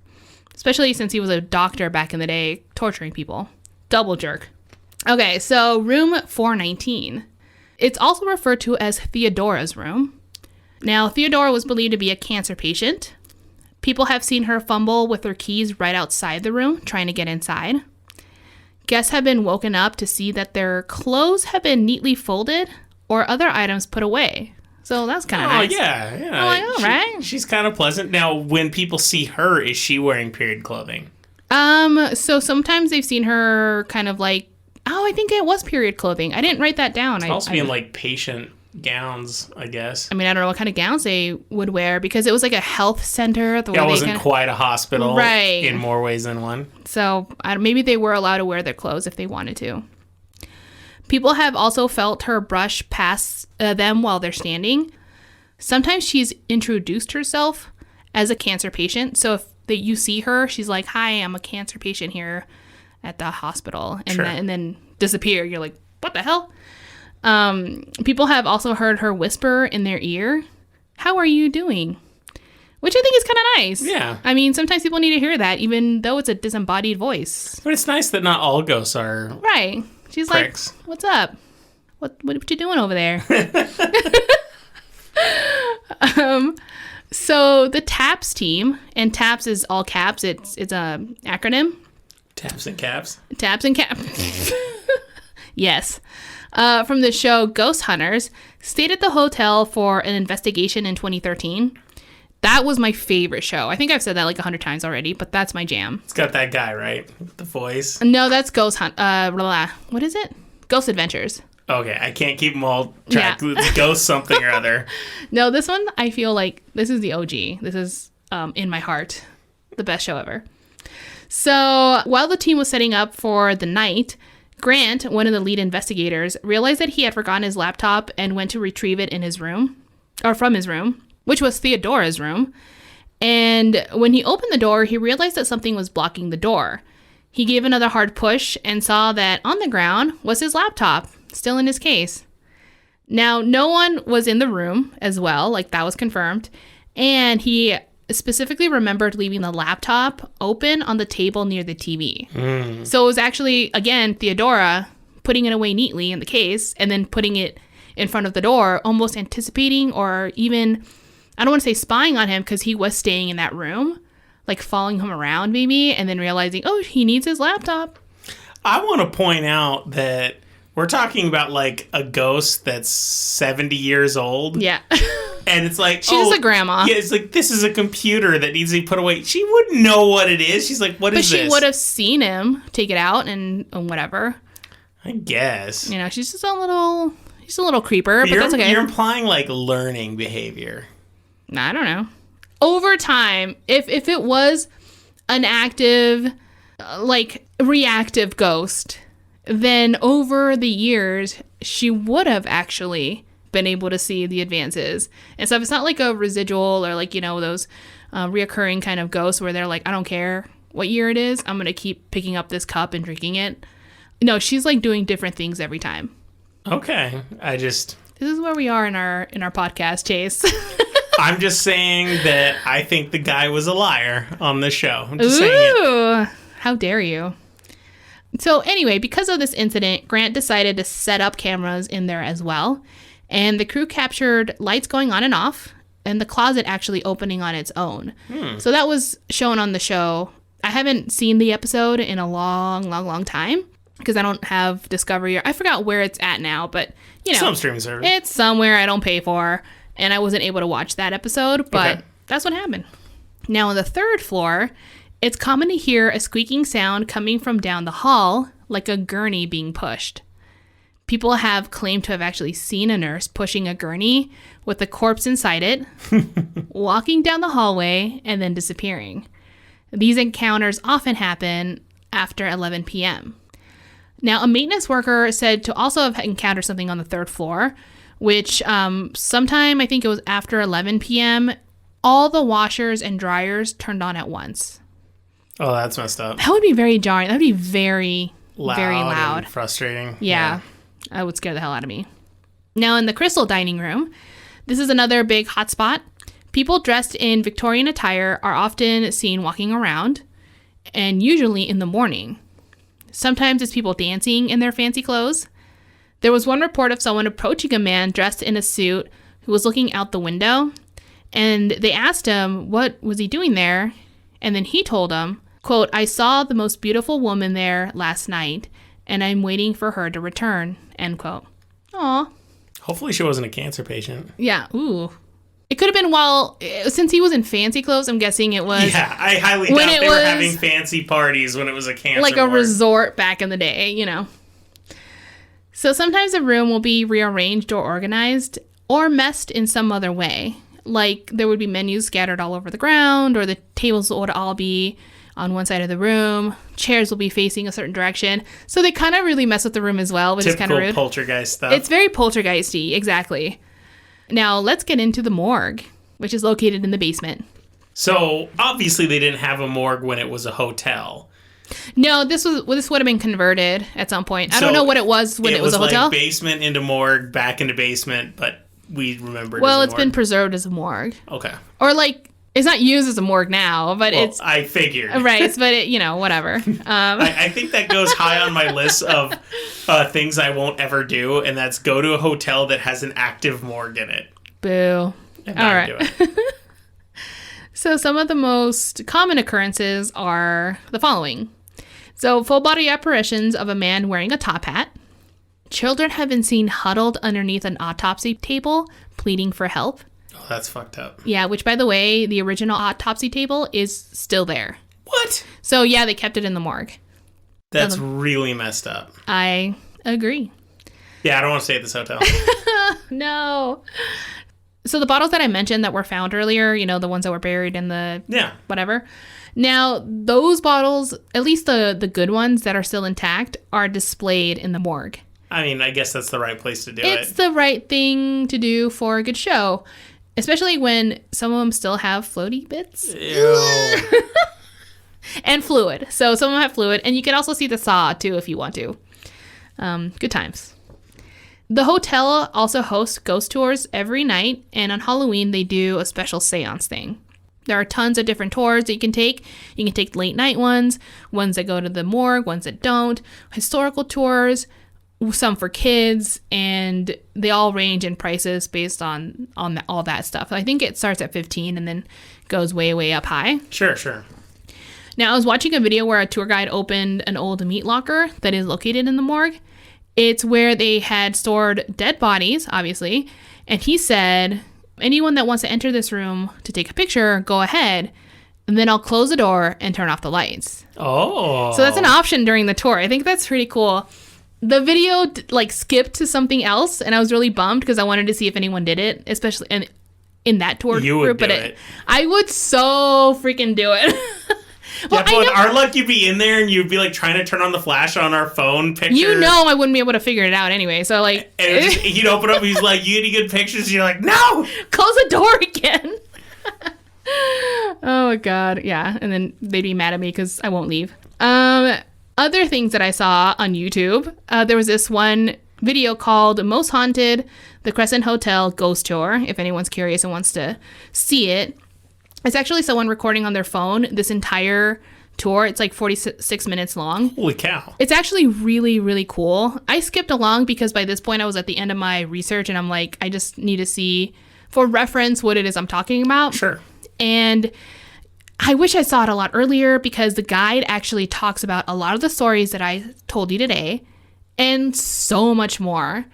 [SPEAKER 2] Especially since he was a doctor back in the day, torturing people. Double jerk. Okay, so room 419. It's also referred to as Theodora's room. Now, Theodora was believed to be a cancer patient. People have seen her fumble with her keys right outside the room, trying to get inside. Guests have been woken up to see that their clothes have been neatly folded or other items put away. So that's kind of nice.
[SPEAKER 1] Oh, yeah.
[SPEAKER 2] I'm like, all right.
[SPEAKER 1] She's kind of pleasant. Now, when people see her, is she wearing period clothing?
[SPEAKER 2] So sometimes they've seen her kind of like, oh, I think it was period clothing. I didn't write that down.
[SPEAKER 1] It's also being like patient gowns, I guess.
[SPEAKER 2] I mean, I don't know what kind of gowns they would wear because it was like a health center.
[SPEAKER 1] It wasn't quite a hospital,
[SPEAKER 2] right?
[SPEAKER 1] In more ways than one.
[SPEAKER 2] So maybe they were allowed to wear their clothes if they wanted to. People have also felt her brush past them while they're standing. Sometimes she's introduced herself as a cancer patient. So if you see her, she's like, "Hi, I'm a cancer patient here at the hospital," and,
[SPEAKER 1] sure.
[SPEAKER 2] and then disappear. You're like, "What the hell?" People have also heard her whisper in their ear, "How are you doing?" Which I think is kind of nice.
[SPEAKER 1] Yeah.
[SPEAKER 2] I mean, sometimes people need to hear that, even though it's a disembodied voice.
[SPEAKER 1] But it's nice that not all ghosts are
[SPEAKER 2] right. She's
[SPEAKER 1] pricks.
[SPEAKER 2] Like, "What's up? What you doing over there?" So the TAPS team, and TAPS is all caps. It's a acronym.
[SPEAKER 1] Taps and caps.
[SPEAKER 2] Taps and caps. Yes. From the show Ghost Hunters, stayed at the hotel for an investigation in 2013. That was my favorite show. I think I've said that like 100 times already, but that's my jam.
[SPEAKER 1] It's got that guy, right? With the voice.
[SPEAKER 2] No, that's Ghost Hunt. What is it? Ghost Adventures.
[SPEAKER 1] Okay, I can't keep them all tracked.
[SPEAKER 2] Yeah.
[SPEAKER 1] It's Ghost something or other.
[SPEAKER 2] No, this one, I feel like this is the OG. This is, in my heart, the best show ever. So while the team was setting up for the night, Grant, one of the lead investigators, realized that he had forgotten his laptop and went to retrieve it in his room, or from his room, which was Theodora's room. And when he opened the door, he realized that something was blocking the door. He gave another hard push and saw that on the ground was his laptop, still in his case. Now, no one was in the room as well, like that was confirmed. And he specifically remembered leaving the laptop open on the table near the TV. So it was actually, again, Theodora putting it away neatly in the case and then putting it in front of the door, almost anticipating or even, I don't want to say spying on him because he was staying in that room, like following him around maybe, and then realizing, oh, he needs his laptop.
[SPEAKER 1] I want to point out that we're talking about like a ghost that's 70 years old.
[SPEAKER 2] Yeah.
[SPEAKER 1] And it's like,
[SPEAKER 2] she's a grandma.
[SPEAKER 1] Yeah, it's like, this is a computer that needs to be put away. She wouldn't know what it is. She's like, what is this?
[SPEAKER 2] But she would have seen him take it out and whatever.
[SPEAKER 1] I guess.
[SPEAKER 2] You know, she's just a little creeper, but that's okay.
[SPEAKER 1] You're implying like learning behavior.
[SPEAKER 2] I don't know. Over time, if it was an active, like reactive ghost, then over the years, she would have actually been able to see the advances and stuff. It's not like a residual or like, those reoccurring kind of ghosts where they're like, I don't care what year it is, I'm going to keep picking up this cup and drinking it. No, she's like doing different things every time.
[SPEAKER 1] Okay.
[SPEAKER 2] This is where we are in our podcast, Chase.
[SPEAKER 1] I'm just saying that I think the guy was a liar on this show. I'm just saying it.
[SPEAKER 2] How dare you? So anyway, because of this incident, Grant decided to set up cameras in there as well. And the crew captured lights going on and off and the closet actually opening on its own. So that was shown on the show. I haven't seen the episode in a long time because I don't have Discovery. I forgot where it's at now, but
[SPEAKER 1] some streaming service.
[SPEAKER 2] It's somewhere I don't pay for, and I wasn't able to watch that episode, but That's what happened. Now on the third floor, it's common to hear a squeaking sound coming from down the hall, like a gurney being pushed. People have claimed to have actually seen a nurse pushing a gurney with a corpse inside it, walking down the hallway, and then disappearing. These encounters often happen after 11 p.m. Now, a maintenance worker said to also have encountered something on the third floor, which sometime, I think it was after 11 p.m., all the washers and dryers turned on at once.
[SPEAKER 1] Oh, that's messed up.
[SPEAKER 2] That would be very jarring. That would be very loud.
[SPEAKER 1] And frustrating.
[SPEAKER 2] Yeah. That would scare the hell out of me. Now, in the Crystal dining room, this is another big hotspot. People dressed in Victorian attire are often seen walking around, and usually in the morning. Sometimes it's people dancing in their fancy clothes. There was one report of someone approaching a man dressed in a suit who was looking out the window, and they asked him what was he doing there, and then he told them, quote, "I saw the most beautiful woman there last night, and I'm waiting for her to return," end quote. Aw.
[SPEAKER 1] Hopefully she wasn't a cancer patient.
[SPEAKER 2] Yeah, ooh. It could have been, since he was in fancy clothes, I'm guessing it was.
[SPEAKER 1] Yeah, I highly doubt they were having fancy parties when it was a cancer
[SPEAKER 2] like a
[SPEAKER 1] ward.
[SPEAKER 2] resort back in the day, So sometimes a room will be rearranged or organized or messed in some other way. Like there would be menus scattered all over the ground, or the tables would all be on one side of the room. Chairs will be facing a certain direction. So they kind of really mess with the room as well, which is kind of rude.
[SPEAKER 1] Typical poltergeist stuff.
[SPEAKER 2] It's very poltergeisty, exactly. Now, let's get into the morgue, which is located in the basement.
[SPEAKER 1] So, obviously they didn't have a morgue when it was a hotel.
[SPEAKER 2] No, this would have been converted at some point. I don't know what it was when it was a hotel.
[SPEAKER 1] Like basement into morgue, back into basement, but we remember it
[SPEAKER 2] Well,
[SPEAKER 1] as a
[SPEAKER 2] it's
[SPEAKER 1] morgue.
[SPEAKER 2] been preserved as a morgue.
[SPEAKER 1] Okay.
[SPEAKER 2] Or it's not used as a morgue now, but it's...
[SPEAKER 1] I figured.
[SPEAKER 2] Right, but whatever.
[SPEAKER 1] I think that goes high on my list of things I won't ever do, and that's go to a hotel that has an active morgue in it.
[SPEAKER 2] Boo.
[SPEAKER 1] And not do it.
[SPEAKER 2] So some of the most common occurrences are the following. So full body apparitions of a man wearing a top hat. Children have been seen huddled underneath an autopsy table, pleading for help.
[SPEAKER 1] Oh, that's fucked up.
[SPEAKER 2] Yeah, which, by the way, the original autopsy table is still there.
[SPEAKER 1] What?
[SPEAKER 2] So, yeah, they kept it in the morgue.
[SPEAKER 1] That's really messed up.
[SPEAKER 2] I agree.
[SPEAKER 1] Yeah, I don't want to stay at this hotel.
[SPEAKER 2] No. So the bottles that I mentioned that were found earlier, the ones that were buried in the whatever. Now, those bottles, at least the good ones that are still intact, are displayed in the morgue.
[SPEAKER 1] I mean, I guess that's the right place to do it.
[SPEAKER 2] It's the right thing to do for a good show. Especially when some of them still have floaty bits.
[SPEAKER 1] Ew.
[SPEAKER 2] And fluid. So some of them have fluid. And you can also see the saw, too, if you want to. Good times. The hotel also hosts ghost tours every night. And on Halloween, they do a special seance thing. There are tons of different tours that you can take. You can take late night ones that go to the morgue, ones that don't. Historical tours, some for kids, and they all range in prices based on all that stuff. I think it starts at $15 and then goes way, way up high.
[SPEAKER 1] Sure.
[SPEAKER 2] Now, I was watching a video where a tour guide opened an old meat locker that is located in the morgue. It's where they had stored dead bodies, obviously, and he said, anyone that wants to enter this room to take a picture, go ahead, and then I'll close the door and turn off the lights.
[SPEAKER 1] Oh.
[SPEAKER 2] So that's an option during the tour. I think that's pretty cool. The video skipped to something else, and I was really bummed because I wanted to see if anyone did it, especially in that tour
[SPEAKER 1] you
[SPEAKER 2] group.
[SPEAKER 1] Would do it.
[SPEAKER 2] I would so freaking do it.
[SPEAKER 1] Well, yeah, but with our luck, you'd be in there and you'd be like trying to turn on the flash on our phone picture.
[SPEAKER 2] You know I wouldn't be able to figure it out anyway, so like...
[SPEAKER 1] And he'd open up, he's like, you any good pictures? And you're like, no!
[SPEAKER 2] Close the door again! Oh, God, yeah. And then they'd be mad at me because I won't leave. Other things that I saw on YouTube, there was this one video called Most Haunted, the Crescent Hotel Ghost Tour, if anyone's curious and wants to see it. It's actually someone recording on their phone this entire tour. It's like 46 minutes long.
[SPEAKER 1] Holy cow.
[SPEAKER 2] It's actually really, really cool. I skipped along because by this point I was at the end of my research and I'm like, I just need to see, for reference, what it is I'm talking about.
[SPEAKER 1] Sure.
[SPEAKER 2] And I wish I saw it a lot earlier because the guide actually talks about a lot of the stories that I told you today and so much more.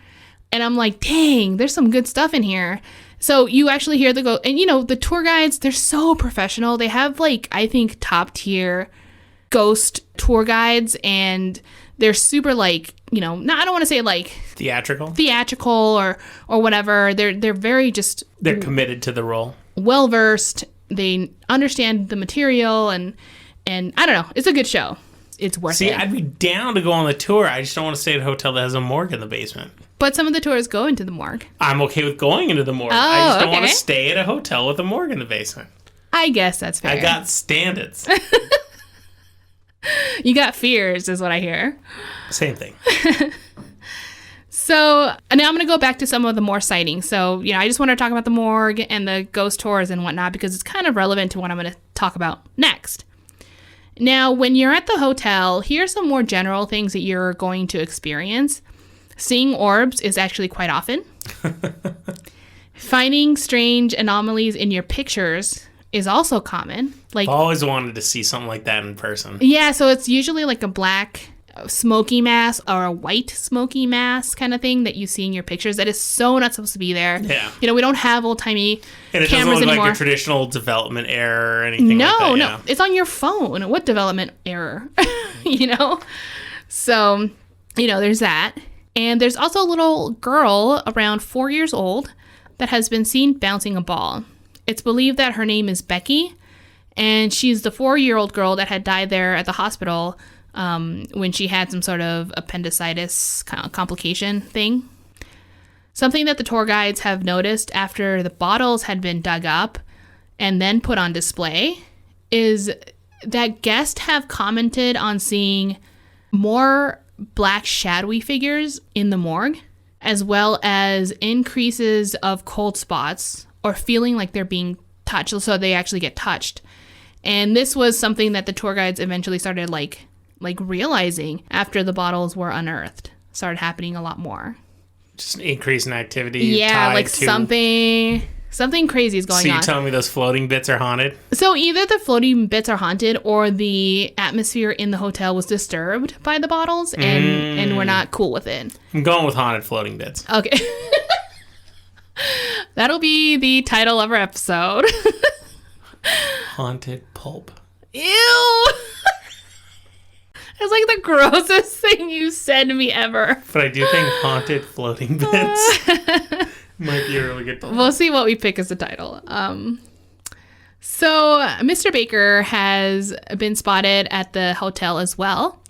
[SPEAKER 2] And I'm like, dang, there's some good stuff in here. So you actually hear and you know, the tour guides, they're so professional. They have like, I think, top tier ghost tour guides and they're super like, you know, I don't want to say like theatrical or whatever. They're very just,
[SPEAKER 1] they're committed to the role.
[SPEAKER 2] Well-versed. They understand the material and I don't know. It's a good show. It's worth it.
[SPEAKER 1] See, I'd be down to go on the tour. I just don't want to stay at a hotel that has a morgue in the basement.
[SPEAKER 2] But some of the tours go into the morgue.
[SPEAKER 1] I'm okay with going into the morgue.
[SPEAKER 2] Oh,
[SPEAKER 1] I just don't want to stay at a hotel with a morgue in the basement.
[SPEAKER 2] I guess that's fair.
[SPEAKER 1] I got standards.
[SPEAKER 2] You got fears, is what I hear.
[SPEAKER 1] Same thing.
[SPEAKER 2] So now I'm going to go back to some of the more sightings. So, you know, I just want to talk about the morgue and the ghost tours and whatnot because it's kind of relevant to what I'm going to talk about next. Now, when you're at the hotel, here's some more general things that you're going to experience. Seeing orbs is actually quite often. Finding strange anomalies in your pictures is also common. Like,
[SPEAKER 1] I've always wanted to see something like that in person.
[SPEAKER 2] Yeah, so it's usually like a black smoky mass or a white smoky mass kind of thing that you see in your pictures that is so not supposed to be there.
[SPEAKER 1] Yeah.
[SPEAKER 2] You know, we don't have old-timey
[SPEAKER 1] and it
[SPEAKER 2] cameras
[SPEAKER 1] doesn't look
[SPEAKER 2] anymore.
[SPEAKER 1] like a traditional development error or anything like that.
[SPEAKER 2] No. It's on your phone. What development error? You know? So, you know, there's that. And there's also a little girl around 4 years old that has been seen bouncing a ball. It's believed that her name is Becky, and she's the 4-year-old girl that had died there at the hospital when she had some sort of appendicitis complication thing. Something that the tour guides have noticed after the bottles had been dug up and then put on display is that guests have commented on seeing more black shadowy figures in the morgue, as well as increases of cold spots or feeling like they're being touched, so they actually get touched. And this was something that the tour guides eventually started like realizing after the bottles were unearthed. Started happening a lot more.
[SPEAKER 1] Just an increase in activity.
[SPEAKER 2] Yeah, like something crazy is going on.
[SPEAKER 1] So you're telling me those floating bits are haunted?
[SPEAKER 2] So either the floating bits are haunted or the atmosphere in the hotel was disturbed by the bottles and we're not cool with it.
[SPEAKER 1] I'm going with haunted floating bits.
[SPEAKER 2] Okay. That'll be the title of our episode.
[SPEAKER 1] Haunted pulp.
[SPEAKER 2] Ew! It's like the grossest thing you said to me ever.
[SPEAKER 1] But I do think haunted floating bits might be a really good title.
[SPEAKER 2] We'll see what we pick as the title. So Mr. Baker has been spotted at the hotel as well.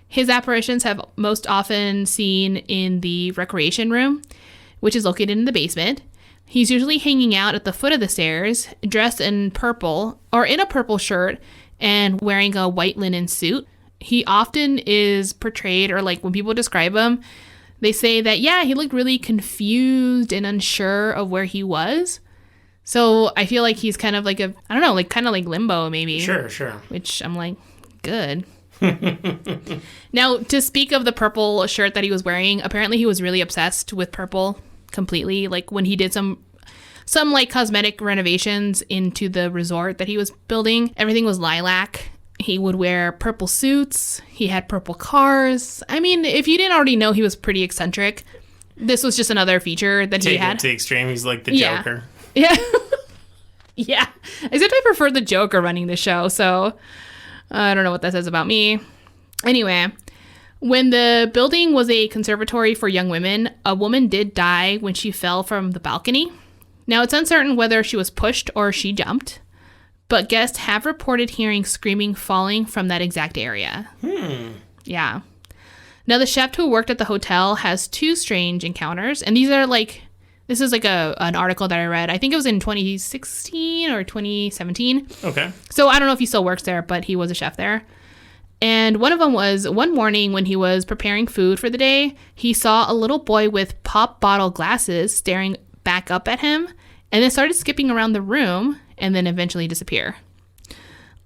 [SPEAKER 2] His apparitions have most often seen in the recreation room, which is located in the basement. He's usually hanging out at the foot of the stairs, dressed in purple or in a purple shirt and wearing a white linen suit. He often is portrayed, or like when people describe him, they say that, yeah, he looked really confused and unsure of where he was. So I feel like he's kind of like kind of like limbo maybe.
[SPEAKER 1] Sure.
[SPEAKER 2] Which I'm like, good. Now, to speak of the purple shirt that he was wearing, apparently he was really obsessed with purple completely. Like when he did some like cosmetic renovations into the resort that he was building, everything was lilac. He would wear purple suits. He had purple cars. I mean, if you didn't already know he was pretty eccentric, this was just another feature that he had.
[SPEAKER 1] To the extreme, he's like the Joker.
[SPEAKER 2] Yeah. Yeah. Except I prefer the Joker running the show, so I don't know what that says about me. Anyway, when the building was a conservatory for young women, a woman did die when she fell from the balcony. Now, it's uncertain whether she was pushed or she jumped, but guests have reported hearing screaming falling from that exact area. Yeah. Now, the chef who worked at the hotel has 2 strange encounters, and these are like, this is like an article that I read. I think it was in 2016 or 2017.
[SPEAKER 1] Okay.
[SPEAKER 2] So I don't know if he still works there, but he was a chef there. And one of them was one morning when he was preparing food for the day, he saw a little boy with pop bottle glasses staring back up at him, and then started skipping around the room and then eventually disappear.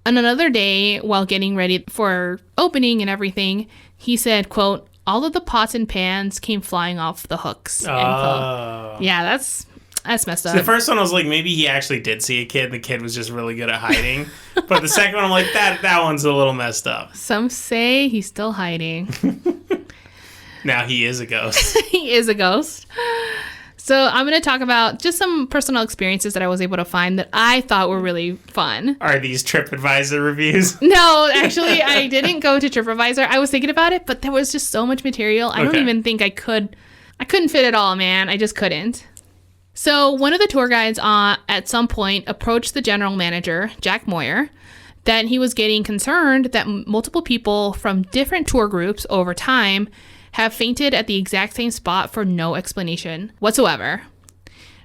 [SPEAKER 2] On another day, while getting ready for opening and everything, he said, quote, all of the pots and pans came flying off the hooks. End quote. Yeah, that's messed up.
[SPEAKER 1] So the first one I was like, maybe he actually did see a kid. The kid was just really good at hiding. But the second one, I'm like, that one's a little messed up.
[SPEAKER 2] Some say he's still hiding.
[SPEAKER 1] Now he is a ghost.
[SPEAKER 2] He is a ghost. So I'm going to talk about just some personal experiences that I was able to find that I thought were really fun.
[SPEAKER 1] Are these TripAdvisor reviews?
[SPEAKER 2] No, actually, I didn't go to TripAdvisor. I was thinking about it, but there was just so much material. I don't even think I couldn't fit it all, man. I just couldn't. So one of the tour guides at some point approached the general manager, Jack Moyer, that he was getting concerned that multiple people from different tour groups over time have fainted at the exact same spot for no explanation whatsoever.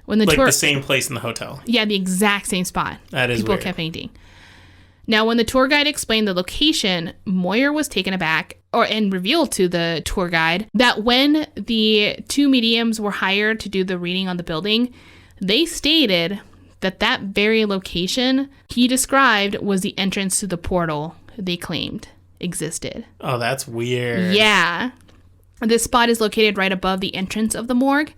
[SPEAKER 2] When the
[SPEAKER 1] same place in the hotel.
[SPEAKER 2] Yeah, the exact same spot.
[SPEAKER 1] That is
[SPEAKER 2] People
[SPEAKER 1] weird.
[SPEAKER 2] kept fainting. Now, when the tour guide explained the location, Moyer was taken aback and revealed to the tour guide that when the 2 mediums were hired to do the reading on the building, they stated that very location he described was the entrance to the portal they claimed existed.
[SPEAKER 1] Oh, that's weird.
[SPEAKER 2] Yeah. This spot is located right above the entrance of the morgue.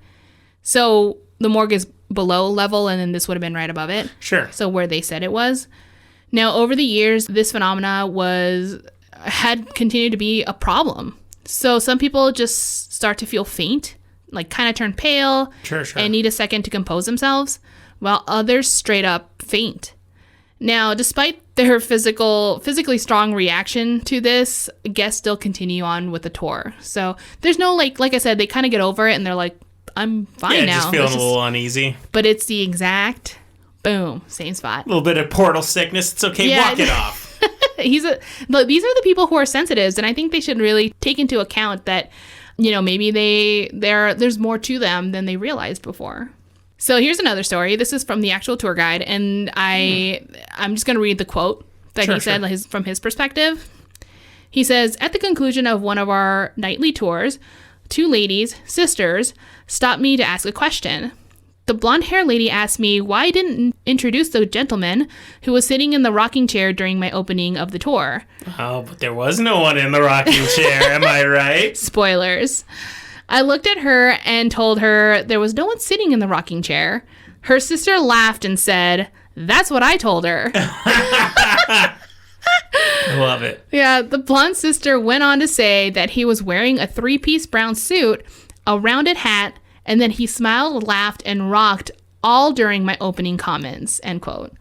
[SPEAKER 2] So the morgue is below level, and then this would have been right above it.
[SPEAKER 1] Sure.
[SPEAKER 2] So where they said it was. Now, over the years, this phenomena had continued to be a problem. So some people just start to feel faint, like kind of turn pale,
[SPEAKER 1] Sure.
[SPEAKER 2] and need a second to compose themselves, while others straight up faint. Now, despite their physically strong reaction to this, guests still continue on with the tour. So there's no, like I said, they kind of get over it and they're like, I'm fine now.
[SPEAKER 1] Just feeling a little uneasy.
[SPEAKER 2] But it's the exact, boom, same spot.
[SPEAKER 1] A little bit of portal sickness. It's okay. Walk it off.
[SPEAKER 2] These are the people who are sensitives, and I think they should really take into account that, maybe there's more to them than they realized before. So here's another story. This is from the actual tour guide, and I'm just going to read the quote that he said from his perspective. He says, at the conclusion of one of our nightly tours, 2 ladies, sisters, stopped me to ask a question. The blonde-haired lady asked me why I didn't introduce the gentleman who was sitting in the rocking chair during my opening of the tour.
[SPEAKER 1] Oh, but there was no one in the rocking chair, am I right?
[SPEAKER 2] Spoilers. I looked at her and told her there was no one sitting in the rocking chair. Her sister laughed and said, that's what I told her.
[SPEAKER 1] I love it.
[SPEAKER 2] Yeah, the blonde sister went on to say that he was wearing a 3-piece brown suit, a rounded hat, and then he smiled, laughed, and rocked all during my opening comments, end quote.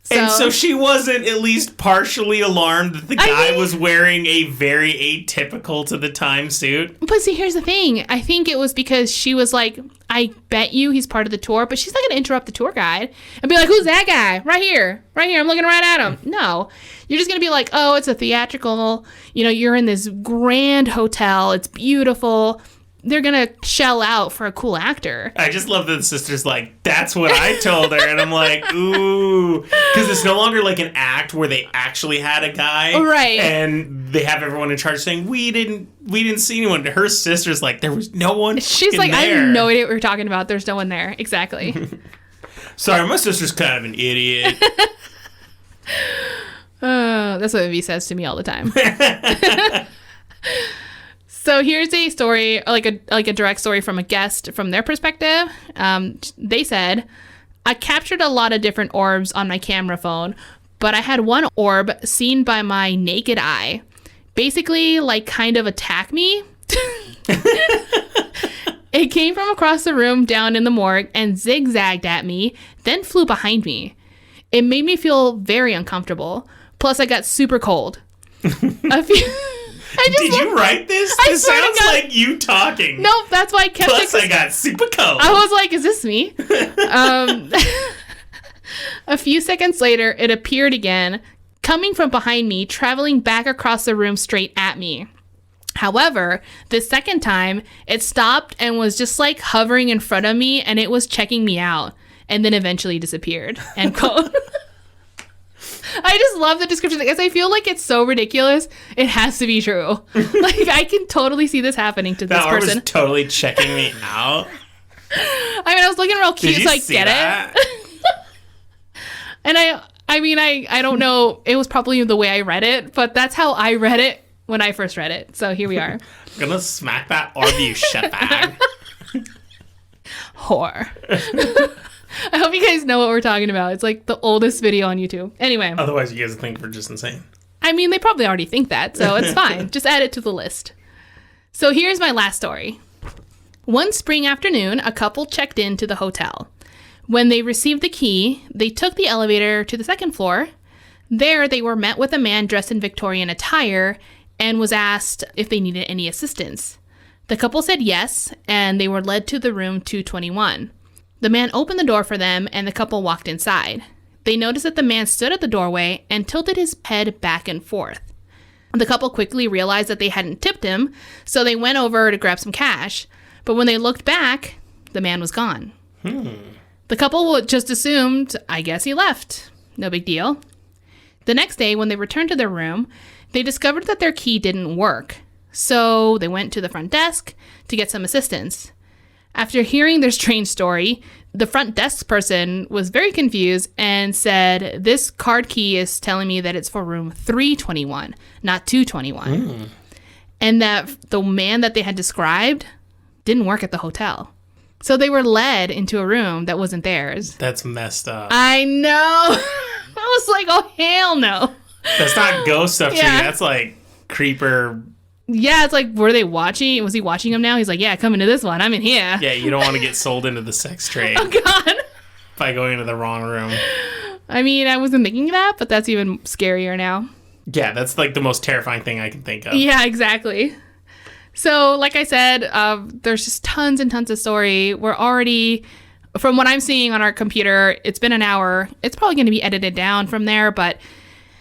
[SPEAKER 1] And so she wasn't at least partially alarmed that the guy was wearing a very atypical to the time suit?
[SPEAKER 2] But see, here's the thing. I think it was because she was like, I bet you he's part of the tour, but she's not going to interrupt the tour guide and be like, who's that guy? Right here. I'm looking right at him. No. You're just going to be like, oh, it's a theatrical, you're in this grand hotel. It's beautiful. They're going to shell out for a cool actor.
[SPEAKER 1] I just love that the sister's like, that's what I told her. And I'm like, ooh. Because it's no longer like an act where they actually had a guy.
[SPEAKER 2] Right.
[SPEAKER 1] And they have everyone in charge saying, we didn't see anyone. Her sister's like, there was no one.
[SPEAKER 2] She's like, there. I have no idea what you're talking about. There's no one there. Exactly.
[SPEAKER 1] Sorry, my sister's kind of an idiot.
[SPEAKER 2] That's what Evie says to me all the time. So here's a story, like a direct story from a guest from their perspective. They said, I captured a lot of different orbs on my camera phone, but I had one orb seen by my naked eye. Basically, kind of attack me. It came from across the room down in the morgue and zigzagged at me, then flew behind me. It made me feel very uncomfortable. Plus, I got super cold.
[SPEAKER 1] Did you write this? It sounds like you talking.
[SPEAKER 2] No, that's why I kept
[SPEAKER 1] Plus, I got super cold.
[SPEAKER 2] I was like, is this me? A few seconds later, it appeared again, coming from behind me, traveling back across the room straight at me. However, the second time, it stopped and was just like hovering in front of me, and it was checking me out, and then eventually disappeared. End quote. I just love the description because I feel like it's so ridiculous. It has to be true. Like, I can totally see this happening to this person.
[SPEAKER 1] That was totally checking me out.
[SPEAKER 2] I mean, I was looking real cute, so I get it. And I don't know. It was probably the way I read it, but that's how I read it when I first read it. So here we are.
[SPEAKER 1] I'm gonna smack that Orb, you shitbag.
[SPEAKER 2] Whore. I hope you guys know what we're talking about. It's like the oldest video on YouTube. Anyway.
[SPEAKER 1] Otherwise, you guys think we're just insane.
[SPEAKER 2] I mean, they probably already think that, so it's fine. Just add it to the list. So here's my last story. One spring afternoon, a couple checked into the hotel. When they received the key, they took the elevator to the second floor. There, they were met with a man dressed in Victorian attire and was asked if they needed any assistance. The couple said yes, and they were led to the room 221. The man opened the door for them, and the couple walked inside. They noticed that the man stood at the doorway and tilted his head back and forth. The couple quickly realized that they hadn't tipped him, so they went over to grab some cash. But when they looked back, the man was gone. The couple just assumed, I guess he left. No big deal. The next day, when they returned to their room, they discovered that their key didn't work. So they went to the front desk to get some assistance. After hearing their strange story, the front desk person was very confused and said, this card key is telling me that it's for room 321, not 221. And that the man that they had described didn't work at the hotel. So they were led into a room that wasn't theirs.
[SPEAKER 1] That's messed up.
[SPEAKER 2] I know. I was like, oh, hell no.
[SPEAKER 1] That's not ghost stuff,
[SPEAKER 2] Yeah.
[SPEAKER 1] That's like creeper.
[SPEAKER 2] Yeah, it's like, were they watching? Was he watching them now? He's like, yeah, come into this one. I'm in here.
[SPEAKER 1] Yeah, you don't want to get sold into the sex trade
[SPEAKER 2] Oh, God.
[SPEAKER 1] by going into the wrong room.
[SPEAKER 2] I mean, I wasn't thinking that, but that's even scarier now.
[SPEAKER 1] Yeah, that's like the most terrifying thing I can think of.
[SPEAKER 2] Yeah, exactly. So, like I said, there's just tons and tons of story. We're already, from what I'm seeing on our computer, it's been an hour. It's probably going to be edited down from there, but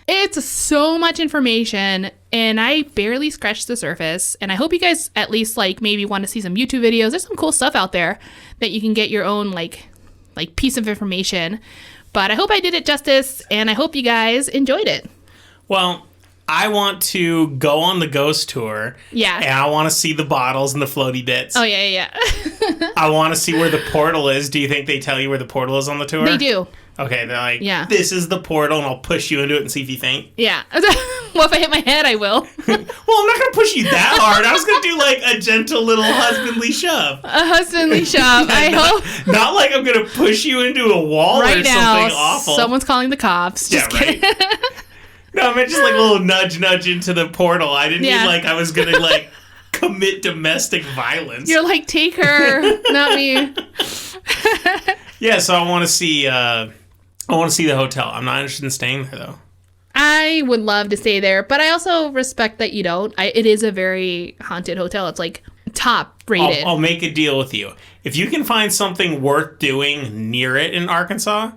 [SPEAKER 2] it's so much information, and I barely scratched the surface. And I hope you guys at least like maybe want to see some YouTube videos. There's some cool stuff out there that you can get your own like piece of information. But I hope I did it justice, and I hope you guys enjoyed it.
[SPEAKER 1] Well, I want to go on the ghost tour.
[SPEAKER 2] Yeah.
[SPEAKER 1] And I want to see the bottles and the floaty bits.
[SPEAKER 2] Oh, yeah.
[SPEAKER 1] I want to see where the portal is. Do you think they tell you where the portal is on the tour?
[SPEAKER 2] They do.
[SPEAKER 1] Okay, they're like,
[SPEAKER 2] Yeah.
[SPEAKER 1] This is the portal, and I'll push you into it and see if you faint.
[SPEAKER 2] Yeah. Well, if I hit my head, I will.
[SPEAKER 1] Well, I'm not going to push you that hard. I was going to do, like, a gentle little husbandly shove.
[SPEAKER 2] A husbandly shove. I hope.
[SPEAKER 1] Not like I'm going to push you into a wall
[SPEAKER 2] Right
[SPEAKER 1] or
[SPEAKER 2] now,
[SPEAKER 1] something awful.
[SPEAKER 2] someone's calling the cops. Just kidding.
[SPEAKER 1] Right. No, I meant just, like, a little nudge into the portal. I didn't mean, like, I was going to, like, commit domestic violence.
[SPEAKER 2] You're like, take her, not me.
[SPEAKER 1] Yeah, so I want to see the hotel. I'm not interested in staying there, though.
[SPEAKER 2] I would love to stay there, but I also respect that you don't. It is a very haunted hotel. It's like top rated.
[SPEAKER 1] I'll make a deal with you. If you can find something worth doing near it in Arkansas.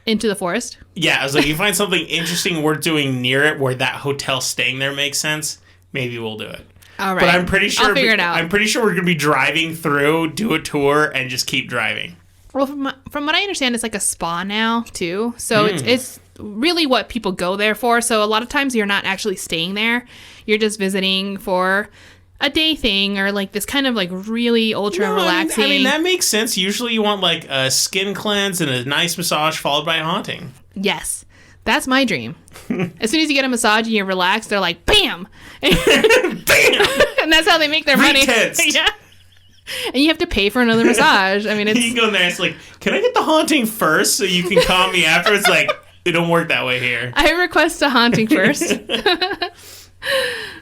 [SPEAKER 2] Into the forest?
[SPEAKER 1] Yeah, I was like, you find something interesting worth doing near it where that hotel staying there makes sense, maybe we'll do it.
[SPEAKER 2] All right.
[SPEAKER 1] But I'm pretty sure
[SPEAKER 2] I'll figure it out.
[SPEAKER 1] I'm pretty sure we're going to be driving through, do a tour, and just keep driving.
[SPEAKER 2] Well, from what I understand, it's like a spa now, too. So it's really what people go there for. So a lot of times you're not actually staying there. You're just visiting for a day thing or like this kind of like really ultra relaxing.
[SPEAKER 1] I mean, that makes sense. Usually you want like a skin cleanse and a nice massage followed by a haunting.
[SPEAKER 2] Yes. That's my dream. As soon as you get a massage and you're relaxed, they're like, bam!
[SPEAKER 1] Bam!
[SPEAKER 2] And that's how they make their money.
[SPEAKER 1] Retensed.
[SPEAKER 2] Yeah. And you have to pay for another massage. I mean, it's...
[SPEAKER 1] You can go in there and it's like, can I get the haunting first so you can calm me after? It's like, it don't work that way here.
[SPEAKER 2] I request a haunting first.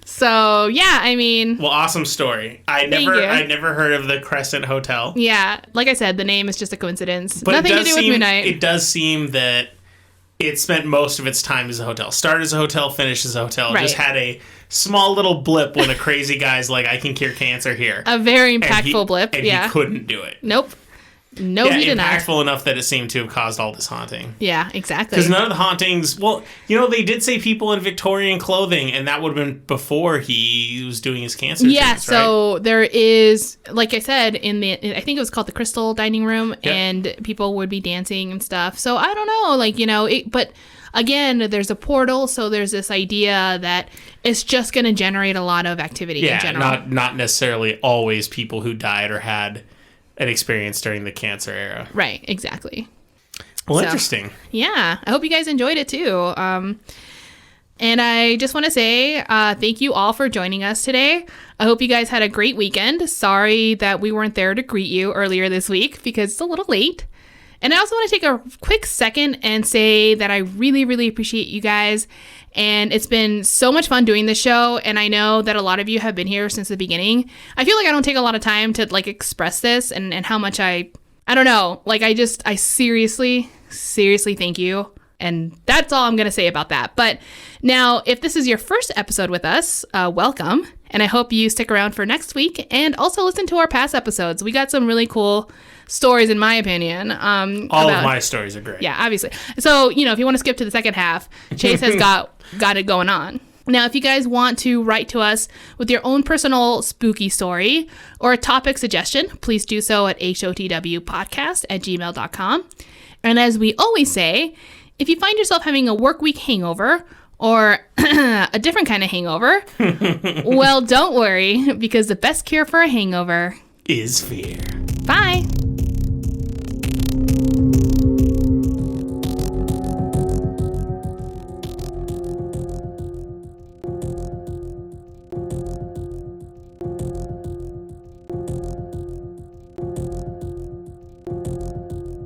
[SPEAKER 2] So, yeah, I mean...
[SPEAKER 1] Well, awesome story. I never heard of the Crescent Hotel.
[SPEAKER 2] Yeah, like I said, the name is just a coincidence.
[SPEAKER 1] But
[SPEAKER 2] Nothing to do with Moon Knight.
[SPEAKER 1] It does seem that it spent most of its time as a hotel. Started as a hotel, finished as a hotel.
[SPEAKER 2] Right.
[SPEAKER 1] Just had a small little blip when a crazy guy's like, I can cure cancer here.
[SPEAKER 2] A very impactful blip,
[SPEAKER 1] and
[SPEAKER 2] yeah.
[SPEAKER 1] he couldn't do it.
[SPEAKER 2] Nope. No, he did not.
[SPEAKER 1] Impactful enough that it seemed to have caused all this haunting.
[SPEAKER 2] Yeah, exactly.
[SPEAKER 1] Because none of the hauntings, well, they did say people in Victorian clothing, and that would have been before he was doing his cancer treatments,
[SPEAKER 2] so
[SPEAKER 1] right?
[SPEAKER 2] there is, like I said, I think it was called the Crystal Dining Room, and people would be dancing and stuff. So I don't know, but again, there's a portal, so there's this idea that it's just going to generate a lot of activity in general.
[SPEAKER 1] Yeah, not necessarily always people who died or had an experience during the cancer era.
[SPEAKER 2] Right, exactly.
[SPEAKER 1] Well, interesting.
[SPEAKER 2] Yeah, I hope you guys enjoyed it too. And I just want to say thank you all for joining us today. I hope you guys had a great weekend. Sorry that we weren't there to greet you earlier this week because it's a little late. And I also want to take a quick second and say that I really, really appreciate you guys. And it's been so much fun doing this show. And I know that a lot of you have been here since the beginning. I feel like I don't take a lot of time to express this and how much I don't know. I seriously thank you. And that's all I'm going to say about that. But now, if this is your first episode with us, welcome. And I hope you stick around for next week and also listen to our past episodes. We got some really cool stories, in my opinion.
[SPEAKER 1] All of my stories are great.
[SPEAKER 2] Yeah, obviously. So, if you want to skip to the second half, Chase has got it going on. Now, if you guys want to write to us with your own personal spooky story or a topic suggestion, please do so at hotwpodcast@gmail.com. And as we always say, if you find yourself having a work week hangover or a different kind of hangover, well, don't worry, because the best cure for a hangover
[SPEAKER 1] is fear.
[SPEAKER 2] Bye.